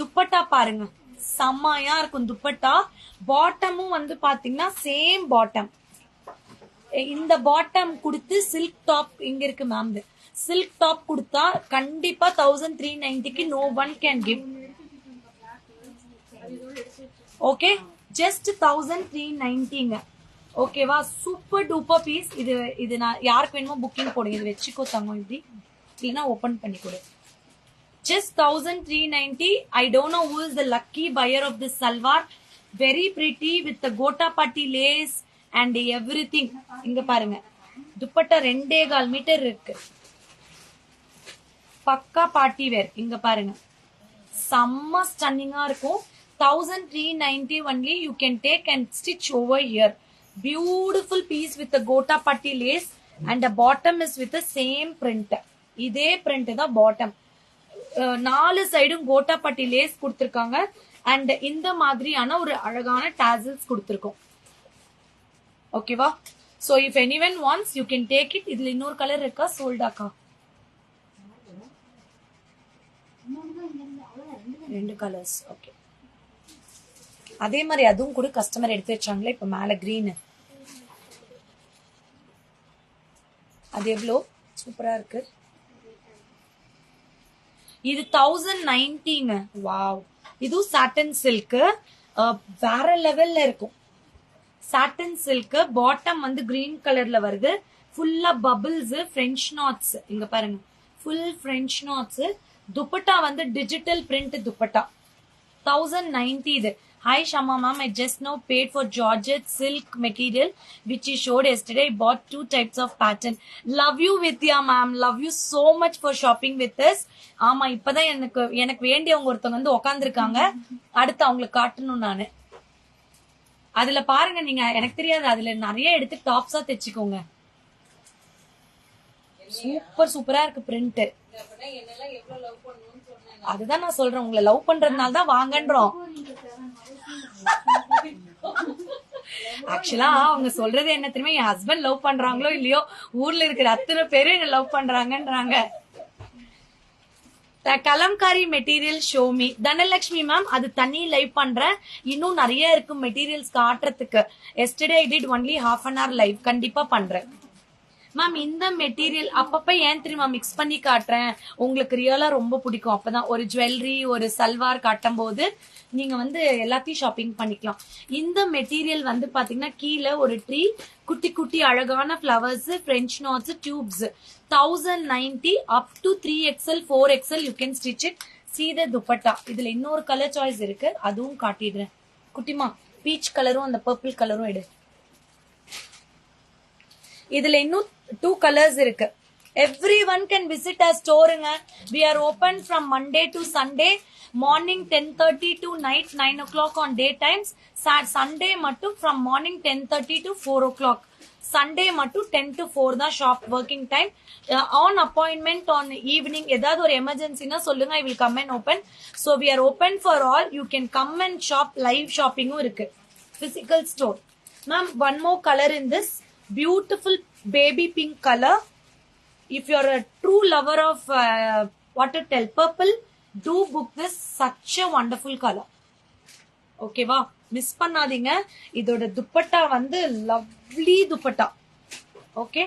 dupatta பாருங்க செம்மையா இருக்கும் துப்பட்டா. பாட்டமும் வந்து பாத்தீங்கன்னா சேம் பாட்டம். இந்த பாட்டம் கொடுத்து சில்க் டாப் இங்க இருக்கு மேம். சில்க் டாப் கொடுத்தா கண்டிப்பா 1390க்கு no one can give. Okay, just 1390ங்க. ஓகேவா, சூப்பர் டூப்பர் பீஸ். இது நான் யாருக்கு வேணுமோ புக்கிங் போடுங்க. இது வச்சுக்கோ தங்கம், இப்படி இல்லைன்னா ஓபன் பண்ணி கொடு. Just 1390. I don't know who is the lucky buyer of this salwar. Very pretty with the gota patti lace and everything. இங்க பாருங்க, துப்பட்டா 2.25 மீட்டர் இருக்கு. பக்கா பார்ட்டி வேர். இங்க பாருங்க, செம்ம ஸ்டன்னிங்கா இருக்கும். 1390 only. You can take and stitch over here. Beautiful piece with the gota patti lace and the bottom is with the same print. இதே print தான் bottom. 4 சைடும் கோட்டா பட்டி லேஸ் கொடுத்திருக்காங்க. அண்ட் இந்த மாதிரியான ஒரு அழகான டாசல்ஸ் கொடுத்திருக்கோம். ஓகேவா, so if anyone wants you can take it. இதுல இன்னொரு கலர் இருக்கா, சோல்டாக்கா? 2 கலர்ஸ். ஓகே, அதே மாதிரி அதுவும் கூட கஸ்டமர் எடுத்து வச்சாங்களே. இப்ப மேல கிரீன், அது எவ்வளோ சூப்பரா இருக்கு. இது 1090ங்க. வாவ், இது சாட்டன் சில்க், வேற லெவல்ல இருக்கும். சாட்டன் சில்க், பாட்டம் வந்து கிரீன் கலர்ல வருது. ஃபுல்லா பபிள்ஸ், பிரெஞ்ச் நாட்ஸ். இங்க பாருங்க, ஃபுல் பிரெஞ்ச் நாட்ஸ். துப்பட்டா வந்து டிஜிட்டல் பிரிண்ட் துப்பட்டா. 1090 இது. Hi Shama ma'am, I just now paid for Georgette silk material which you showed yesterday. I bought 2 types of pattern. Love you Vidya ma'am, love you so much for shopping with us. ஆமா, இப்பதான் எனக்கு வேண்டியவங்க ஒருத்தவங்க வந்து உட்காந்துருக்காங்க. அடுத்து அவங்களுக்கு காட்டணும் நானு. அதுல பாருங்க, நீங்க எனக்கு தெரியாது, அதுல நிறைய எடுத்து டாப்ஸா தைச்சுக்கோங்க. சூப்பர் சூப்பரா இருக்கு பிரிண்ட். அதுதான் நான் சொல்றேன், உங்களை லவ் பண்றதுனால தான் வாங்கன்றோம். ஆக்சுவலா அவங்க சொல்றது என்ன தெரியுமா, என் ஹஸ்பண்ட் லவ் பண்றாங்களோ இல்லையோ, ஊர்ல இருக்கிற அத்தனை பேரும் என்ன லவ் பண்றாங்கன்றாங்க. Kalamkari material show me. Dhanalakshmi ma'am, அது தனி லைவ் பண்றேன். இன்னும் நிறைய இருக்கு மெட்டீரியல்ஸ் காட்டுறதுக்கு. Yesterday I did only ½ an hour live. கண்டிப்பா பண்றேன் மேம். இந்த மெட்டீரியல் அப்பப்ப ஏன் தெரியுமா மிக்ஸ் பண்ணி காட்டுறேன், உங்களுக்கு ரியலா ரொம்ப பிடிக்கும். அப்பதான் ஒரு ஜுவல்லரி, ஒரு சல்வார் காட்டும் போது நீங்க வந்து எல்லாத்தையும் ஷாப்பிங் பண்ணிக்கலாம். இந்த மெட்டீரியல் வந்து பாத்தீங்கன்னா கீழே ஒரு ட்ரீ, குட்டி குட்டி அழகான flowers, French knots, tubes. 1090 up to 3XL 4XL you can stitch it. See the dupatta. இதுல இன்னொரு கலர் சாய்ஸ் இருக்கு, அதுவும் காட்டிடுறேன். குட்டிமா, பீச் கலரும் அந்த பர்பிள் கலரும் எடு. இதுல இன்னும் 2 கலர்ஸ் இருக்கு. Everyone can visit our store. We are open from Monday to Sunday, morning 10:30 to night 9 o'clock on day times. Sunday மட்டும் from morning 10:30 to 4 o'clock. Sunday மட்டும் 10 to 4 தான் shop working time. On appointment on evening, ஏதாவது ஒரு எமர்ஜென்சினா சொல்லுங்க, I will come and open. So we are open for all. You can come and shop. Live shopping இருக்கு, physical store. Ma'am, one more color in this beautiful baby pink color. If you are a true lover of what to tell, purple, do book this. Such a wonderful color. Okay வா, miss பண்ணாதீங்க. இதோட துப்பட்டா வந்து lovely dupatta. Okay,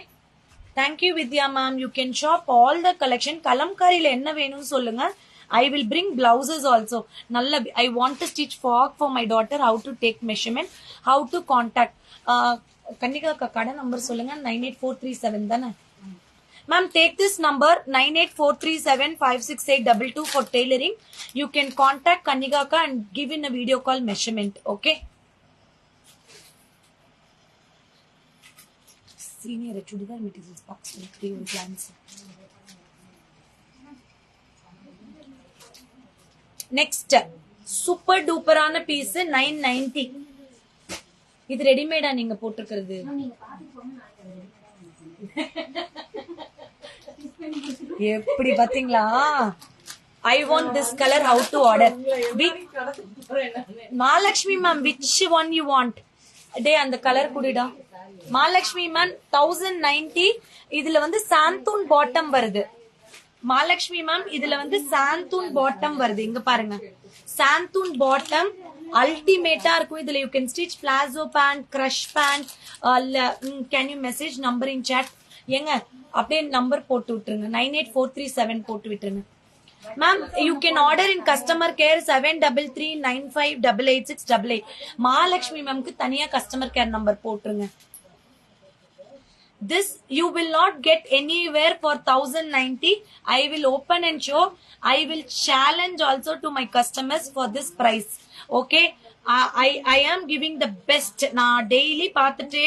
thank you Vidya ma'am. You can shop all the collection. கலம்காரியில என்ன வேணும்னு சொல்லுங்க. I will bring blouses also. நல்ல I want to stitch frock for my daughter. How to take measurement, how to contact. Kannika கடை number சொல்லுங்க. 98437 தானே ma'am? Take this number 9843756822 for tailoring. You can contact Kanika and give in a video call measurement. Okay, senior chudidar materials box with 3 plans. Next, super டூப்பரான piece 990. இது ரெடிமேடா நீங்க போட்டிருக்கிறது? எப்படி பாத்தீங்களா? I want this color. How to order? Mahalakshmi ma'am, which one you want? டே அந்த colour குடிடா. Mahalakshmi ma'am 1090. இதுல வந்து சாந்தூன் பாட்டம் வருது. மகாலட்சுமி மேம் இதுல வந்து சாந்தூன் பாட்டம் வருது. இங்க பாருங்க, சாந்தூன் பாட்டம் அல்டிமேட்டா இருக்கும். இதுல you can stitch palazzo pant, crush pant. Can you message number in chat? ஏங்க அப்படியே நம்பர் போட்டு விட்டுருங்க, 98437 போட்டு விட்டுருங்க. Ma'am you can order in customer care 7339588688. Mahalakshmi மேம்க்கு தனியா கஸ்டமர் கேர் நம்பர் போட்டுருங்க. This you will not get anywhere for 1090. I will open and show. I will challenge also to my customers for this price. Okay, I am giving the best. நான் daily பார்த்துட்டே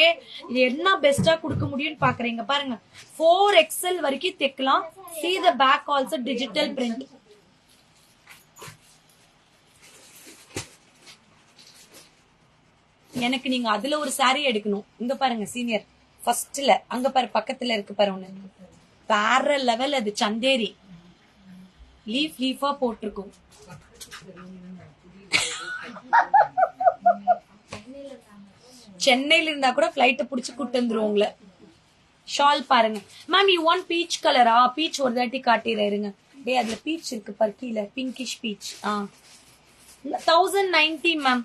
என்ன பெஸ்டா கொடுக்க முடியும்னு பாக்குறீங்க பாருங்க. 4XL வரைக்கும் தைக்கலாம். See the back also digital print. எனக்கு நீங்க அதுல ஒரு saree எடுக்கணும். இங்க பாருங்க சீனியர் ஃபர்ஸ்ட்ல, அங்க பாரு பக்கத்துல இருக்கு பாரு ஒண்ணு, வேற லெவல். அது சந்தேரி லீஃபா போட்டிருக்கும். சென்னையில இருந்தா கூட பிளைட் புடிச்சு கூட்டு வந்துரும் உங்களை. ஷால் பாருங்க மேம். யூ வாண்ட் பீச் கலரா? பீச் ஒரு தாட்டி காட்டிடுங்க. டே அதுல பீச் இருக்கு பாரு கீழே, pinkish peach. 1090 ma'am.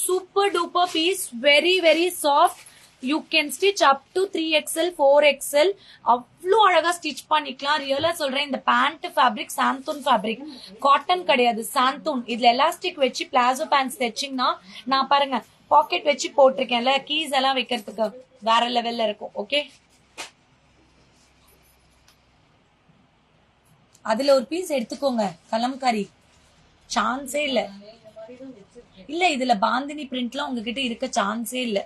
Super duper piece, very very soft. You can stitch up to 3XL 4XL. அவ்வளோ அழகா ஸ்டிச் பண்ணிக்கலாம். ரியலா சொல்றேன், இந்த pant fabric shantoon fabric, cotton கிடையாது, சாந்தூன். இதுல எலாஸ்டிக் வச்சு பிளாசோ பேண்ட்ஸ் தைச்சிங்கன்னா, நான் பாருங்க பாக்கெட் வச்சு போட்டிருக்கேன்ல, கீஸ் எல்லாம் வைக்கிறதுக்கு வேற லெவல்ல இருக்கும். ஓகே, அதுல ஒரு பீஸ் எடுத்துக்கோங்க. கலம்காரி சான்ஸே இல்ல. இல்ல இதுல பாந்தினி பிரிண்ட்லாம் உங்ககிட்ட இருக்க சான்ஸே இல்ல.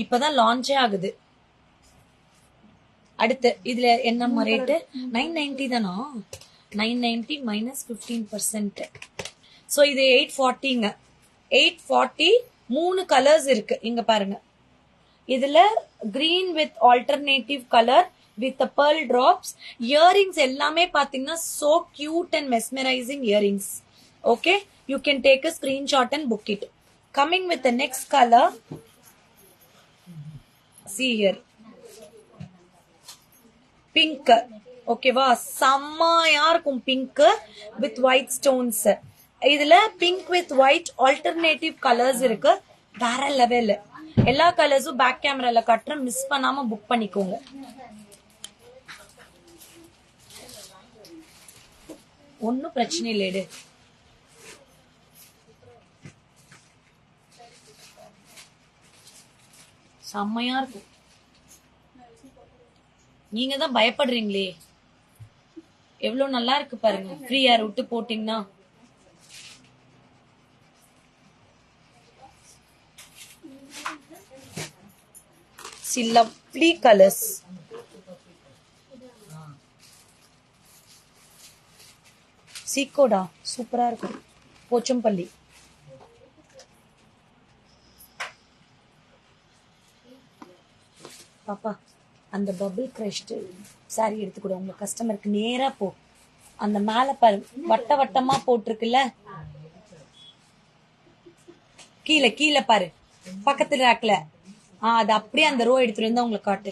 இப்பதான் லான்ச்சே ஆகுது. அடுத்து இதுல என்ன ரேட்டு? 990 தானா? 990 minus 15%. சோ இது 840ங்க. 840. 3 கலர்ஸ் இருக்கு இங்க பாருங்க. இதுல green with alternative colour with the pearl drops. Earrings எல்லாமே பாத்தீங்கன்னா so cute and mesmerizing earrings. Okay, you can take a screenshot and book it. Coming with the next color. See here, pink. Okay வா, செம்மையா இருக்கும் pink with white stones. இதுல pink with white alternative colors இருக்கு, வேற level. எல்லா கலர்ஸும் back கேமரால காட்டுறேன், மிஸ் பண்ணாம புக் பண்ணிக்கோங்க. ஒன்னும் பிரச்சனை இல்ல. செம்மையா இருக்கும். நீங்க தான் பயப்படுறீங்களே, எவ்வளவு நல்லா இருக்கு பாருங்க. ஃப்ரீ ஏர் விட்டு போட்டீங்கன்னா lovely colors. சீக்கோடா சூப்பரா இருக்கும். போச்சம்பள்ளி. பாப்பா அந்த பபிள் கிரஷ்ட் சாரி எடுத்துக்கூட உங்க கஸ்டமருக்கு நேரா போ. அந்த மேல பாரு வட்ட வட்டமா போட்டிருக்குல்ல, கீழே கீழே பாரு பக்கத்துல ராக்ல. அது அப்படியே அந்த ரோ எடுத்துட்டு வந்து உங்களுக்கு காட்டு.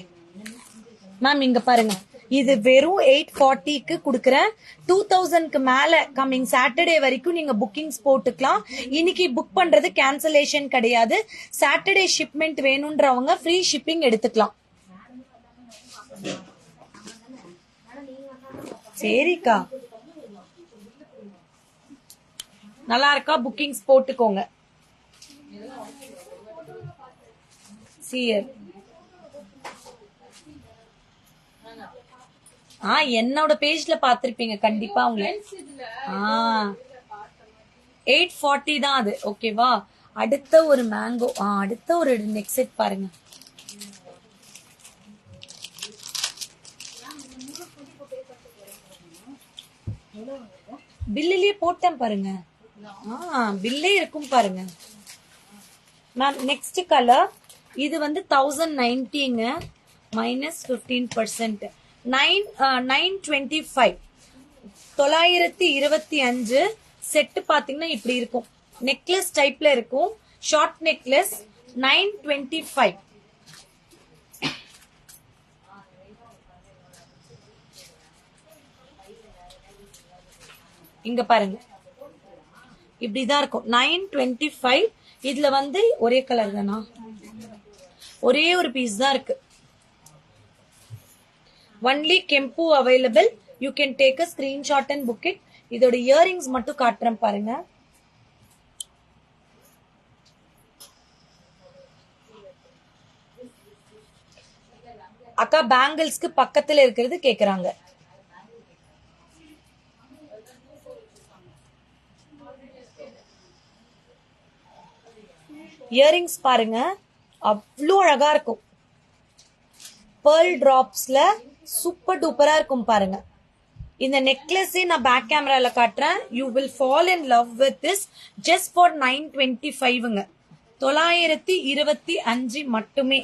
மேம் இங்க பாருங்க, இது வெறும் 840க்கு குடுக்கறேன். 2000க்கு மேல கம்மிங் சாட்டர்டே வரைக்கும் நீங்க புக்கிங்ஸ் போட்டுக்கலாம். இன்னைக்கு புக் பண்றது கேன்சலேஷன் கிடையாது. சாட்டர்டே ஷிப்மெண்ட் வேணும்ன்றவங்க ஃப்ரீ ஷிப்பிங் எடுத்துக்கலாம். சரிக்கா, நல்லா இருக்கா? புக்கிங்ஸ் போட்டுக்கோங்க. சீயர் என்னோட பேஜ்ல பாத்திருப்பீங்க கண்டிப்பா. உங்களுக்கு 840 தான் அது. ஓகேவா? அடுத்த ஒரு மேங்கோ, அடுத்த ஒரு நெக் செட் பாருங்க. பில்லிலேயே போட்டேன் பாருங்க. பில்லே இருக்கும் பாருங்க மேம். நெக்ஸ்ட் கலர் இது வந்து 1090ங்க மைனஸ் 15%. 925 925 செட்டு பாத்தீங்கன்னா இப்படி இருக்கும். நெக்லஸ் டைப்ல இருக்கும். Short necklace 925. இங்க பாருங்க இப்படிதான் இருக்கும். 925. இதுல வந்து ஒரே கலர் தானா? ஒரே ஒரு பீஸ் தான் இருக்கு. ஒன்லி கெம்பு available. You can take a screenshot and book it. இதோட இயரிங்ஸ் மட்டும் காட்டுறேன் பாருங்க. அக்கா பேங்கிள்ஸ்க்கு பக்கத்துல இருக்கிறது கேக்குறாங்க. இயரிங்ஸ் பாருங்க அவ்வளோ அழகா இருக்கும். pearl டிராப்ஸ்ல சூப்பர் டூப்பரா இருக்கும் பாருங்க. இந்த நெக்லஸே நான் பேக் கேமரால காட்டுறேன். You will fall in love with this just for 925ங்க. 925 மட்டுமே.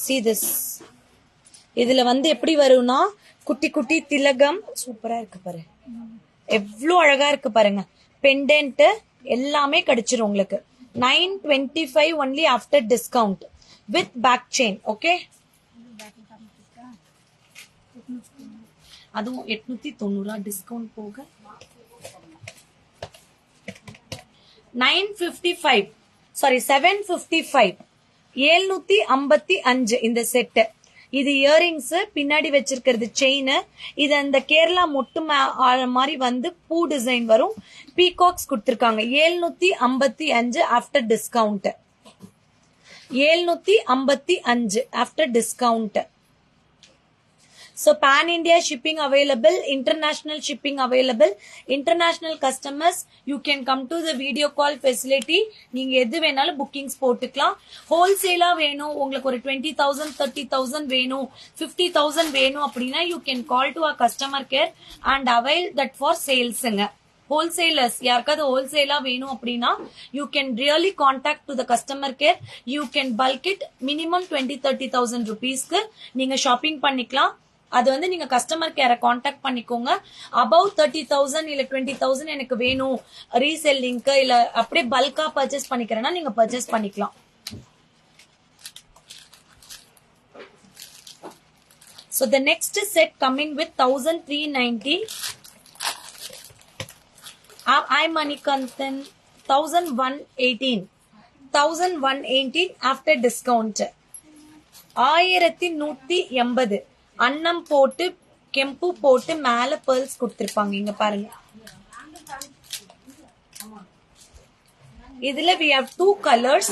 see this. இதுல வந்து எப்படி வரும்னா குட்டி குட்டி திலகம் சூப்பரா இருக்கு பாரு. எவ்வளோ அழகா இருக்கு பாருங்க. பெண்டன்ட் எல்லாமே கிடைச்சிரும் உங்களுக்கு. 925 only after discount with back chain. okay, அதுவும் 890 டிஸ்கவுண்ட் போக 955 சாரி 755 755 இந்த செட். இது இயரிங்ஸ் பின்னாடி வச்சிருக்கிறது செயின். இது அந்த கேரளா மொட்டு மாதிரி வந்து பூ டிசைன் வரும். பீகாக்ஸ் கொடுத்திருக்காங்க. 755 after discount. 755 after discount. So pan India shipping available, international shipping available. International customers you can come to the video call facility. நீங்க எது வேணாலும் bookings போட்டுக்கலாம். ஹோல்சேலா வேணும் உங்களுக்கு ஒரு 20,000 30,000 வேணும் 50,000 வேணும் அப்படின்னா you can call to our customer care and avail that for salesங்க. wholesalers யாருக்காவது ஹோல்சேலா வேணும் அப்படின்னா you can really contact to the customer care. You can bulk it minimum 20,000-30,000 rupeesக்கு நீங்க ஷாப்பிங் பண்ணிக்கலாம். அது வந்து நீங்க கஸ்டமர் கேரை காண்டாக்ட் பண்ணிக்கோங்க. அபவ் 30,000 இல்ல 20,000 எனக்கு வேணும் ரீசெல்லிங்க்கு இல்ல அப்படியே பல்கா பர்ச்சேஸ் பண்ணிக்கிறேன்னா நீங்க பர்ச்சேஸ் பண்ணிக்கலாம். So the next set coming with 1390. I Manikanthan 1118. 1118 after discount. 1180 அன்னம் போட்டு கெம்பு போட்டு மேல pearls கொடுத்திருப்பாங்க. இங்க பாருங்க. இதுல we have two colors.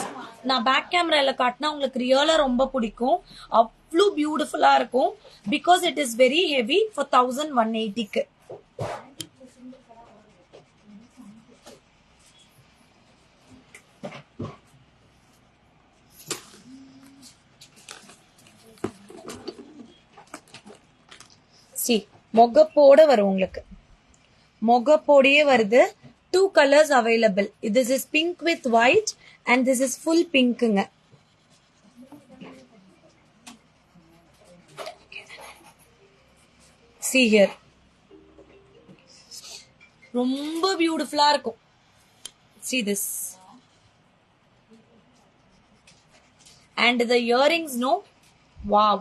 நான் பேக் கேமரால காட்டினா உங்களுக்கு ரியலா ரொம்ப பிடிக்கும். அவ்வளவு பியூட்டிஃபுல்லா இருக்கும். because it is very heavy for 1180க்கு. மொகப்போட வரும் உங்களுக்கு. மொகப்போடையே வருது. 2 colors available. This is pink with white and this is full pinkங்க. see here. ரொம்ப பியூட்டிஃபுல்லா இருக்கும். see this. and the earrings no wow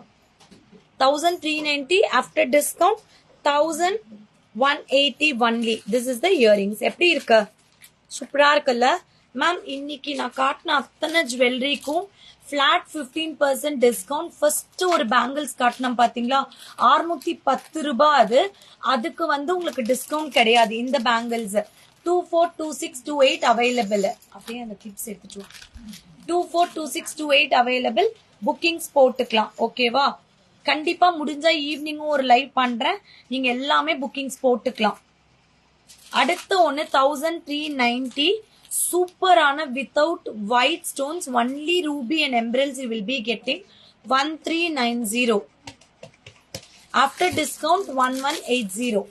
1390 after discount 1180 only. This is the earrings. எப்படி இருக்கு? சூப்பரா இருக்குல்ல மேம். இன்னைக்கு நான் காட்டின அத்தனை ஜுவல்லரிக்கும் பிளாட் 15% டிஸ்கவுண்ட். ஃபர்ஸ்ட் ஒரு பேங்கிள்ஸ் காட்டினோம் பாத்தீங்களா 610 ரூபாய். அதுக்கு வந்து உங்களுக்கு டிஸ்கவுண்ட் கிடையாது. இந்த பேங்கிள்ஸ் 242628 அவைலபிள். அப்படியே அந்த கிளிப்ஸ் எடுத்துட்டு 242628 அவைலபிள். புக்கிங்ஸ் போட்டுக்கலாம். ஓகேவா? கண்டிப்பா முடிஞ்சா ஈவினிங்கும் ஒரு லைவ் பண்றேன். நீங்க எல்லாமே புக்கிங்ஸ் போட்டுக்கலாம். அடுத்த ஒன்னு 1390 சூப்பரான without white stones only ruby and emeralds you will be getting 1390 after discount 1180.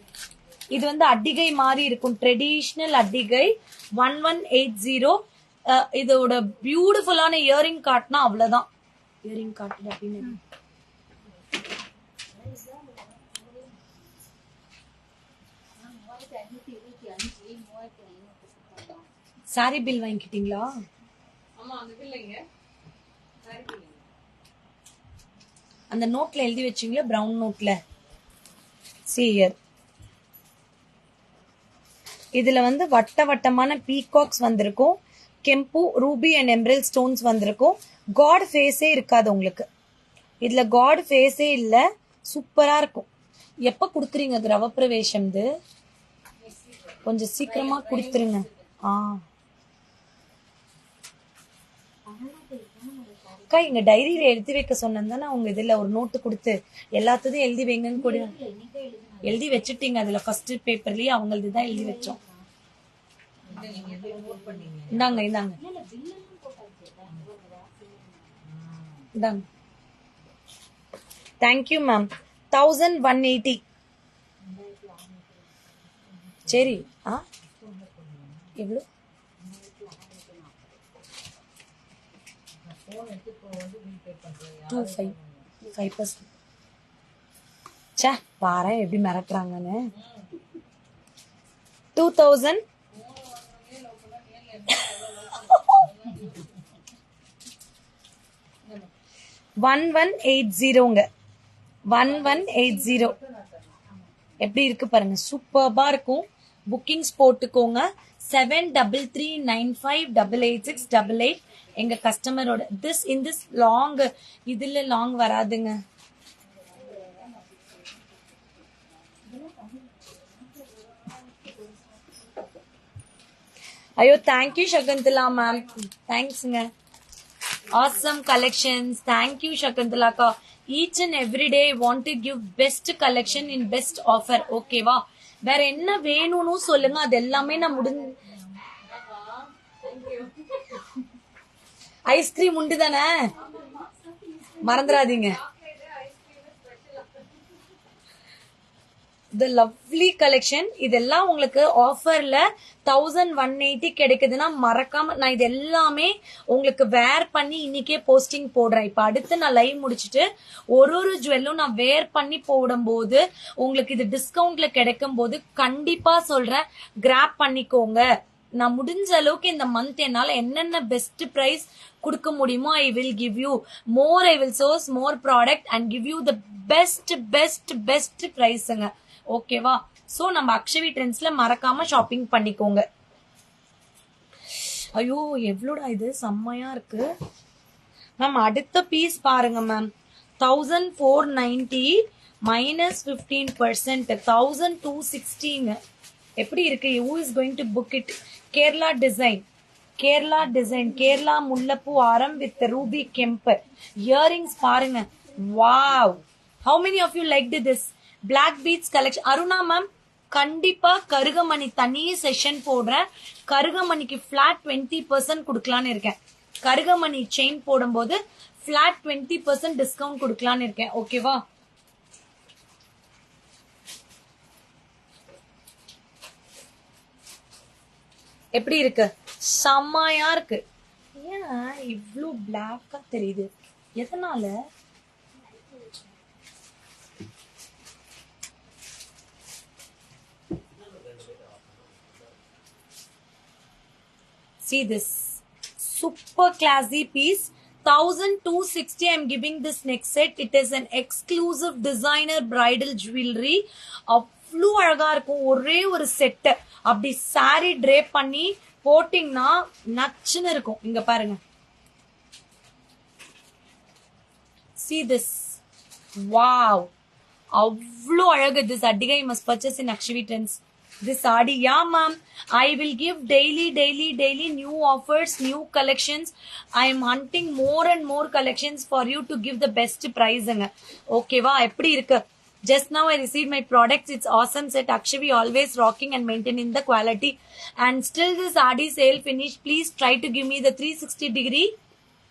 இது வந்து அட்டிகை மாதிரி இருக்கும், ட்ரெடிஷ்னல் அட்டிகை. 1180. இதோட பியூட்டிஃபுல்லான இயரிங் காட்டினா அவ்வளவுதான். இயரிங் காட்டு அப்படின்னு சாரி பில் வாங்கிக்கிட்டீங்களா? அந்த நோட்ல எழுதி வச்சீங்களா, பிரவுன் நோட்ல? சீயர் இதுல வந்து வட்ட வட்டமான பீகாக்ஸ் வந்திருக்கும், கெம்பு ரூபி அண்ட் எம்ரல் ஸ்டோன்ஸ் வந்திருக்கும். காட் ஃபேஸே இருக்காது உங்களுக்கு இதுல, காட் ஃபேஸே இல்ல. சூப்பரா இருக்கும். எப்ப குடுக்குறீங்க கிரவப்பிரவேசம்? கொஞ்சம் சீக்கிரமா குடுத்துருங்க. அக்கா இங்க டைரியில எழுதி வைக்க சொன்னேன், உங்க இதுல ஒரு நோட்டு கொடுத்து எல்லாத்தையும் எழுதி வைங்கன்னு கூட எழுதி வச்சுட்டீங்க. அதுல ஃபர்ஸ்ட் பேப்பர்லயே அவங்களதுதான் எழுதி வச்சோம். இந்தாங்க இந்தாங்க இந்தாங்க. Thank you ma'am. 1180. சரி. எவ்வளவு? 5%. சே பாரு எப்படி மிரட்டுறாங்கன்னு. 2000. 1180ங்க. 1180 எப்படி இருக்கு பாருங்க, சூப்பர்பா இருக்கும். புக்கிங்ஸ் போட்டுக்கோங்க. 7339588688. எங்க கஸ்டமரோட திஸ் லாங், இதுல லாங் வராதுங்க. ஐயோ தேங்க்யூ சகுந்தலா மேம், தேங்க்ஸ்ங்க. Awesome collections. Thank you Shakuntala ka. Each and every day I want to give best collection in best offer. Okay வா? வேற என்ன வேணும்னு சொல்லுங்க, அது எல்லாமே நான் ஐஸ்கிரீம் உண்டு தானே, மறந்துடாதீங்க. The lovely collection. இதெல்லாம் உங்களுக்கு ஆஃபர்ல 1180 கிடைக்குதுன்னா மறக்காம, நான் இது எல்லாமே உங்களுக்கு வேர் பண்ணி இன்னைக்கே போஸ்டிங் போடுறேன். இப்ப அடுத்து நான் லைவ் முடிச்சுட்டு ஒரு ஜுவல்லும் நான் வேர் பண்ணி போடும்போது உங்களுக்கு இது டிஸ்கவுண்ட்ல கிடைக்கும் போது கண்டிப்பா சொல்றேன், கிராப் பண்ணிக்கோங்க. நான் முடிஞ்ச அளவுக்கு இந்த மந்த் என்னால என்னென்ன பெஸ்ட் பிரைஸ் கொடுக்க முடியுமோ I will give you more. I will source more product and give you the best best best பிரைஸ்ங்க. ஓகேவா? சோ நம்ம அக்ஷவி ட்ரெண்ட்ஸ்ல மறக்காம ஷாப்பிங் பண்ணிக்கோங்க. ஐயோ எவ்வளோடா இது, செம்மையா இருக்கு மேம். அடுத்த பீஸ் பாருங்க மேம். 1490 minus 15%, 1260ங்க. எப்படி இருக்கு? who is going to book it? Kerala design, Kerala design, Kerala முல்லப்பூ ஆரம் வித் ரூபி கெம்பர் இயரிங்ஸ் பாருங்க. Wow, how many of you liked this black beads collection? Aruna ma'am கண்டிப்பா கருகமணி தனி செஷன் போடுறேன். கருகமணிக்கு பிளாட் 20% கொடுக்கலான்னு இருக்கேன். கருகமணி செயின் போடும்போது பிளாட் 20% டிஸ்கவுண்ட் கொடுக்கலான்னு இருக்கேன். ஓகேவா? எப்படி இருக்கு? செம்மையா இருக்கு. ஏன் இவ்ளோ பிளாக்கா தெரியுது, எதனால? See this super classy piece. 1260 I'm giving this next set. It is an exclusive designer bridal jewelry. அவ்வளோ அழகா இருக்கும். ஒரே ஒரு செட் அப்படி சாரி ட்ரேப் பண்ணி போட்டிங்கன்னா நச்சுன்னு இருக்கும். இங்க பாருங்க. See this. Wow. அவ்வளோ அழகு. This Adiga you must purchase in Akshavi Trends. This Adi, yeah ma'am. I will give daily new offers, new collections. I am hunting more and more collections for you to give the best price. Okay va? எப்படி இருக்கு? Just now I received my products. It's awesome set. Akshavi always rocking and maintaining the quality. And still this Adi sale finish. Please try to give me the 360-degree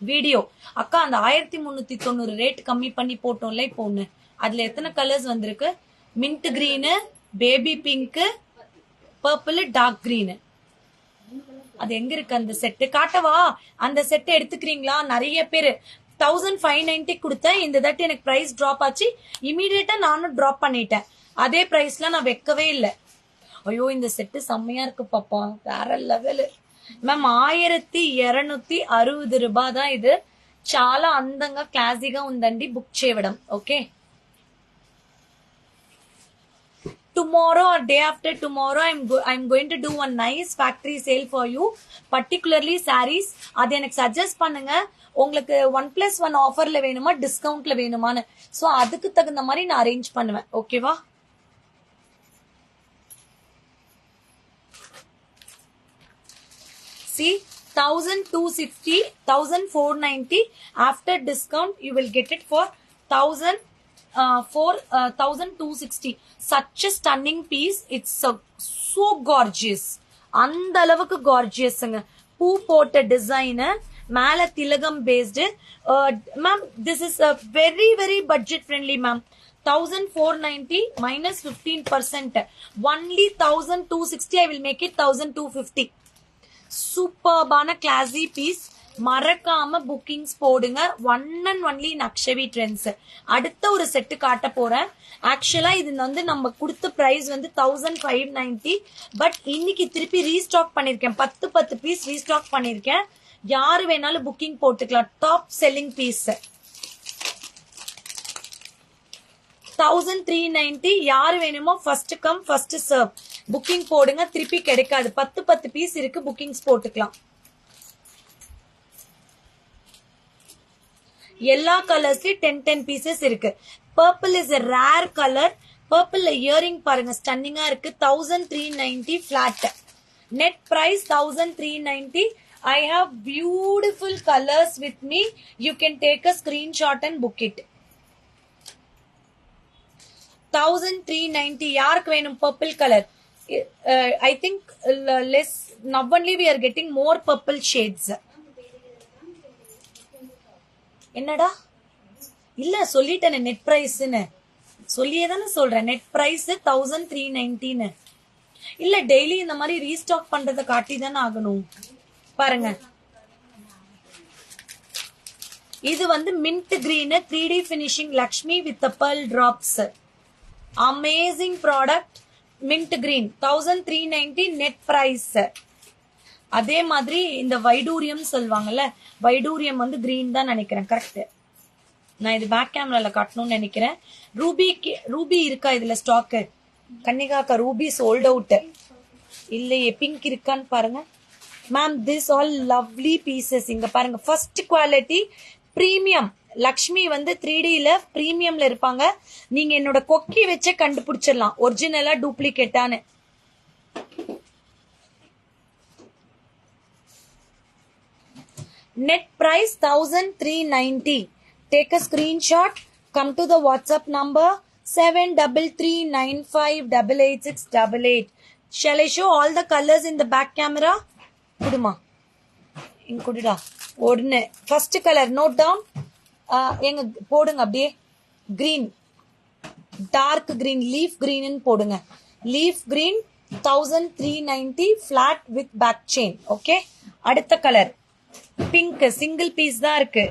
video. அக்கா அந்த 1390 rate கம்மி பண்ணி போட்டோம்ல இப்போ ஒண்ணு. அதுல எத்தனை colours வந்திருக்கு? Mint green, baby pink, purple, dark green. அது எங்க இருக்கு அந்த செட்டு? காட்டவா? அந்த செட் எடுத்துக்கிறீங்களா? நிறைய பேரு 1590 கொடுத்தேன். இந்த தட்டு எனக்கு பிரைஸ் டிராப் ஆச்சு. இமீடியட்டா நானும் டிராப் பண்ணிட்டேன். அதே பிரைஸ்ல நான் வைக்கவே இல்லை. ஐயோ இந்த செட்டு செம்மையா இருக்கு பாப்பா, வேற லெவலு மேம். 1260 రూపాయ தான் இது. చాలా అందంగా క్లాసీగా ఉందండి బుక్ చేయడం. Okay, tomorrow or day after tomorrow I'm going to do one nice factory sale for you, particularly sarees. அது எனக்கு சஜஸ்ட் பண்ணுங்க. உங்களுக்கு 1+1 ஆஃபர்ல வேணுமா டிஸ்கவுண்ட்ல வேணுமான்னு. சோ அதுக்கு தகுந்த மாதிரி நான் அரேஞ்ச் பண்ணுவேன். ஓகேவா? See, 1260, 1490. After discount, you will get it for 1260. Such a stunning piece. It's so gorgeous. அந்த அளவுக்கு gorgeousங்க. பூ போட்ட டிசைன், மேல திலகம் based. Ma'am, this is a very budget friendly, ma'am. 1490 minus 15%. Only 1260. I will make it 1250. சூப்பர்பான classy piece. மறக்காம bookings போடுங்க. One and only Nakshavi trends. அடுத்த ஒரு செட்டு காட்ட போறேன். ஆக்சுவலா இது வந்து நம்ம கொடுத்த பிரைஸ் வந்து 1590. பட் இன்னைக்கு திருப்பி ரீஸ்டாக் பண்ணிருக்கேன். 10 பீஸ் ரீஸ்டாக் பண்ணிருக்கேன். யாரு வேணாலும் புக்கிங் போட்டுக்கலாம். Top selling piece 1390. யாரு வேணுமோ first come first serve. Booking போடுங்க, திருப்பி கிடைக்காது. 10 பீஸ் இருக்கு, புக்கிங்ஸ் போட்டுக்கலாம். எல்லா கலர்ஸ்லயும் 10 பீசஸ் இருக்கு. Purple is a rare colour. பர்பிள்ல இயரிங் பாருங்க, ஸ்டன்னிங்கா இருக்கு. 1390 flat. Net price 1390. I have beautiful colors with me. You can take a screenshot and book it. 1390. யாருக்கு வேணும் purple colour? I think less. Now only we are getting more purple shades. என்னடா? இல்ல சொல்லிட்டேனே net பிரைஸ்னு. சொல்லியே தானே சொல்றேன். Net price 1390. இல்ல daily இந்த மாதிரி ரீஸ்டாக் பண்றதை காட்டி தானே ஆகணும். பாருங்க, இது வந்து mint green 3D finishing Lakshmi with pearl drops. Amazing product. Mint green 1390 net price. அதே மாதிரி இந்த வைடூரியம் சொல்லுவாங்கல்ல, வைடூரியம் வந்து கிரீன் தான் நினைக்கிறேன். கரெக்ட். நான் இது பேக் கேமரால காட்டணும்னு நினைக்கிறேன். ரூபி இருக்கா இதுல ஸ்டாக்? கன்னிகாக்கா ரூபி சோல்ட் அவுட். இல்லையே, பிங்க் இருக்கான்னு பாருங்க. Ma'am this all lovely pieces. இங்க பாருங்க, ஃபர்ஸ்ட் குவாலிட்டி பிரீமியம். லக்ஷ்மி வந்து 3Dல பிரீமியம்ல இருப்பாங்க. நீங்க என்னோட கொக்கி வச்சே கண்டுபிடிச்சிடலாம் ஒரிஜினலா டூப்ளிகேட்டான்னு. Net price 1390. Take a screenshot. Come to the WhatsApp number 7339588688. Shall I show all the colors in the back camera? Kuduma. In Kudida. Odne. First color. Note down. எங்க போடுங்க அப்படியே. Green, dark green, leaf green போடுங்க. Leaf green 1390 flat with back chain. Okay. அடுத்த colour pink. Single piece தான் இருக்கு.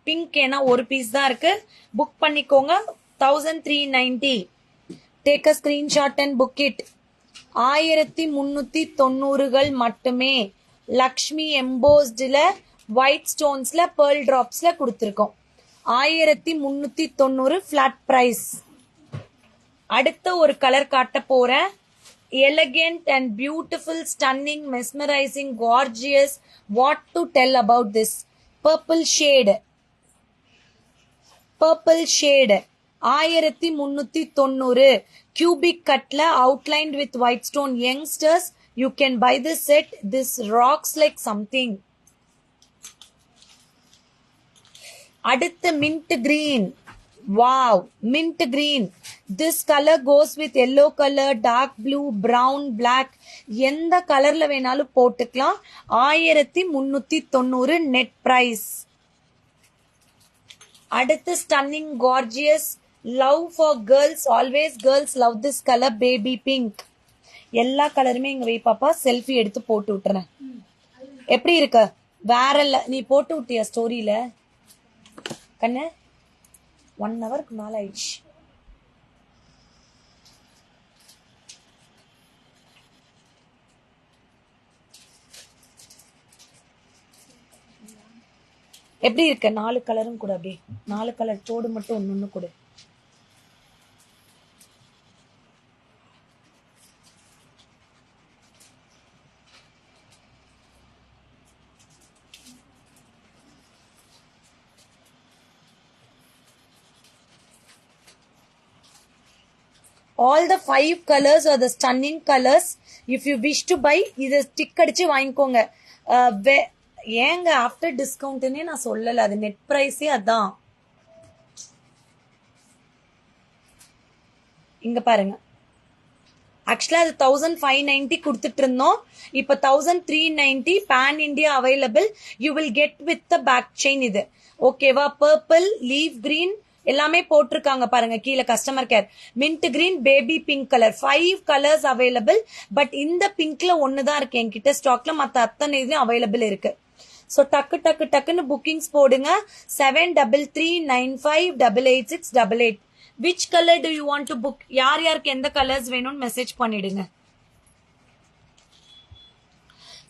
Pink ஏன்னா ஒரு piece தான் இருக்கு. புக் பண்ணிக்கோங்க. 1390. Take a screenshot and book it. 1390 மட்டுமே. லக்ஷ்மி எம்போஸ்ட்ல ஒயிட் ஸ்டோன்ஸ்ல pearl டிராப்ஸ்ல கொடுத்திருக்கோம். 1390 பிளாட் பிரைஸ். அடுத்த ஒரு கலர் காட்ட போறேன். Elegant and beautiful, stunning, mesmerising, gorgeous. What to tell about this? Purple shade. Purple shade 1390. Cubic கட்ல outlined with white stone. Youngsters, you can buy this set. This rocks like something. அடுத்து mint green. Wow, mint green. This colour goes with yellow colour, dark blue, brown, black. எந்த கலர்ல வேணாலும் போட்டுக்கலாம். 1390 net price. அடுத்து stunning gorgeous love for girls, always girls love this colour baby pink. எல்லா கலருமே இங்க வை பாப்பா, செல்ஃபி எடுத்து போட்டு விட்டுறேன். எப்படி இருக்க? வேற இல்ல, நீ போட்டு விட்டியா ஸ்டோரியில கண்ணு? 1 ஹவருக்கு மேல ஆயிடுச்சு. எப்படி இருக்க? 4 கலரும் கூட, அப்படியே 4 கலர் தோடு மட்டும் ஒன்னு கொடு. All the 5 colors are the stunning colors. If you wish to buy, இத ஸ்டிக் அடிச்சு வாங்கிக்கோங்க. ஏங்க ஆஃப்டர் டிஸ்கவுண்ட்னே நான் சொல்லல, அது நெட் பிரைஸே அதான். இங்க பாருங்க, ஆக்சுவலா அது 1590 கொடுத்துட்டு இருந்தோம், இப்ப 1390 pan India available. You will get with the back chain. இது ஓகேவா? பர்பிள், லீவ் கிரீன் எல்லாமே போட்டிருக்காங்க பாருங்க கீழே customer care. Mint green, baby pink colour, 5 colours available. But இந்த பிங்க்ல ஒண்ணுதான் இருக்கு என்கிட்ட ஸ்டாக்ல, மத்த அத்தனை இதுலயும் அவைலபிள் இருக்கு. சோ டக்கு டக்கு டக்குன்னு புக்கிங்ஸ் போடுங்க. 7339588688. Which colour to you want to book? யார் யாருக்கு எந்த கலர்ஸ் வேணும்னு மெசேஜ் பண்ணிடுங்க.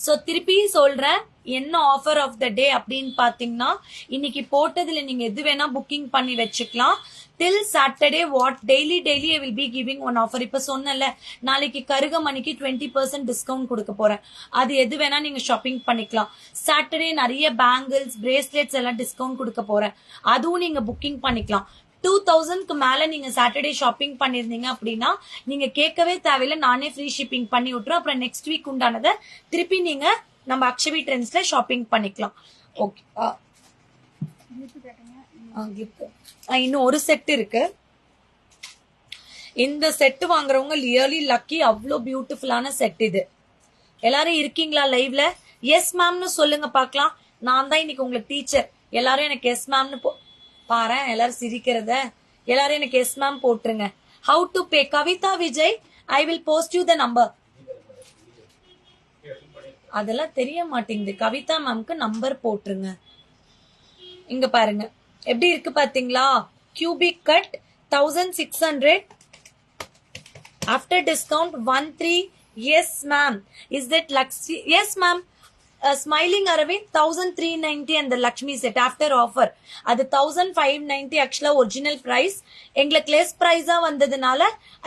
சோ திருப்பி சொல்றேன், என்ன ஆஃபர் ஆஃப் த டே அப்படின்னு பாத்தீங்கன்னா, இன்னைக்கு போட்டதுல நீங்க எது வேணா புக்கிங் பண்ணி வச்சுக்கலாம். till Saturday what daily I will be giving one offer. இப்ப சொன்னல நாளைக்கு கருகமணிக்கு 20% டிஸ்கவுண்ட் கொடுக்க போறேன். அது எது வேணா நீங்க ஷாப்பிங் பண்ணிக்கலாம். சாட்டர்டே நிறைய பேங்கிள்ஸ், பிரேஸ்லெட்ஸ் எல்லாம் டிஸ்கவுண்ட் கொடுக்க போறேன். அதுவும் நீங்க புக்கிங் பண்ணிக்கலாம். 2000க்கு மேல நீங்க சாட்டர்டே ஷாப்பிங் பண்ணிருந்தீங்க அப்படின்னா நீங்க கேட்கவே தேவையில்லை, நானே ஃப்ரீ ஷிப்பிங் பண்ணி விட்டுரும். அப்புறம் நெக்ஸ்ட் வீக் உண்டானதை திருப்பி நீங்க நம்ம அக்ஷவி ட்ரெண்ட்ஸ்ல ஷாப்பிங் பண்ணிக்கலாம். ஓகே, இன்னும் ஒரு செட் இருக்கு. இந்த செட் வாங்குறவங்க ரியலி லக்கி. அவ்வளோ பியூட்டிஃபுல்லான செட் இது. எல்லாரும் இருக்கீங்களா லைவ்ல? எஸ் மேம்னு சொல்லுங்க பாக்கலாம். நான் தான் இன்னைக்கு உங்களுக்கு டீச்சர். எல்லாரும் எனக்கு எஸ் மேம்னு பாரு. எல்லாரும் சிரிக்கிறத. எல்லாரும் எனக்கு எஸ் மேம் போட்டுருங்க. How to pay? Kavitha Vijay, I will post you the number. அதெல்லாம் தெரிய மாட்டேங்குது. கவிதா மேம்க்கு நம்பர் போட்டுருங்க. இங்க பாருங்க எப்படி இருக்கு பாத்தீங்களா? cubic cut 1600 after discount 13. yes ma'am, is that Lakshmi? yes ma'am. Smiling Aravind 1390 and the Lakshmi set after offer அது 1590 actually original price. எங்களுக்கு less price ஆ வந்ததுனால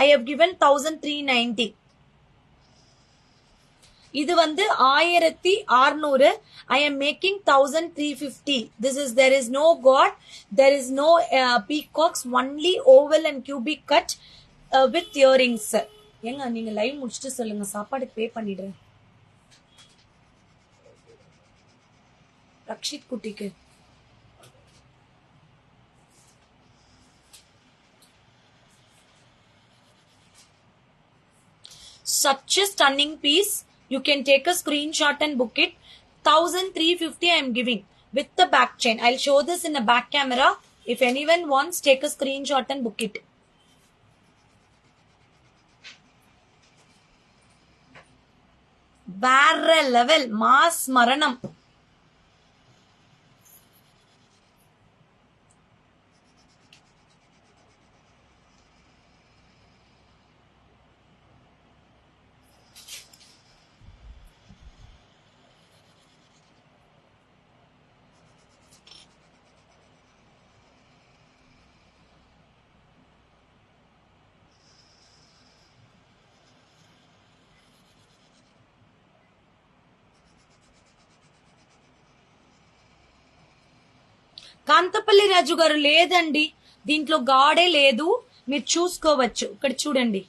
I have given 1390. இது வந்து 1600. I am making 1350. This is, there is no god, there is no peacocks, only oval and cubic cut with earrings. ஏங்க நீங்க live முடிச்சிட்டு சொல்லுங்க, சாப்பாடு பே பண்ணிடுறேன் ரக்ஷித் குட்டிக்கு. Such a stunning piece. You can take a screenshot and book it. 1350 I am giving with the back chain. I'll show this in a back camera. If anyone wants, take a screenshot and book it. Barrel level mass maranam. కాంతపల్లి రాజు గారు లేదండి, దీంట్లో గాడే లేదు, మీరు చూసుకోవచ్చు. ఇక్కడ చూడండి,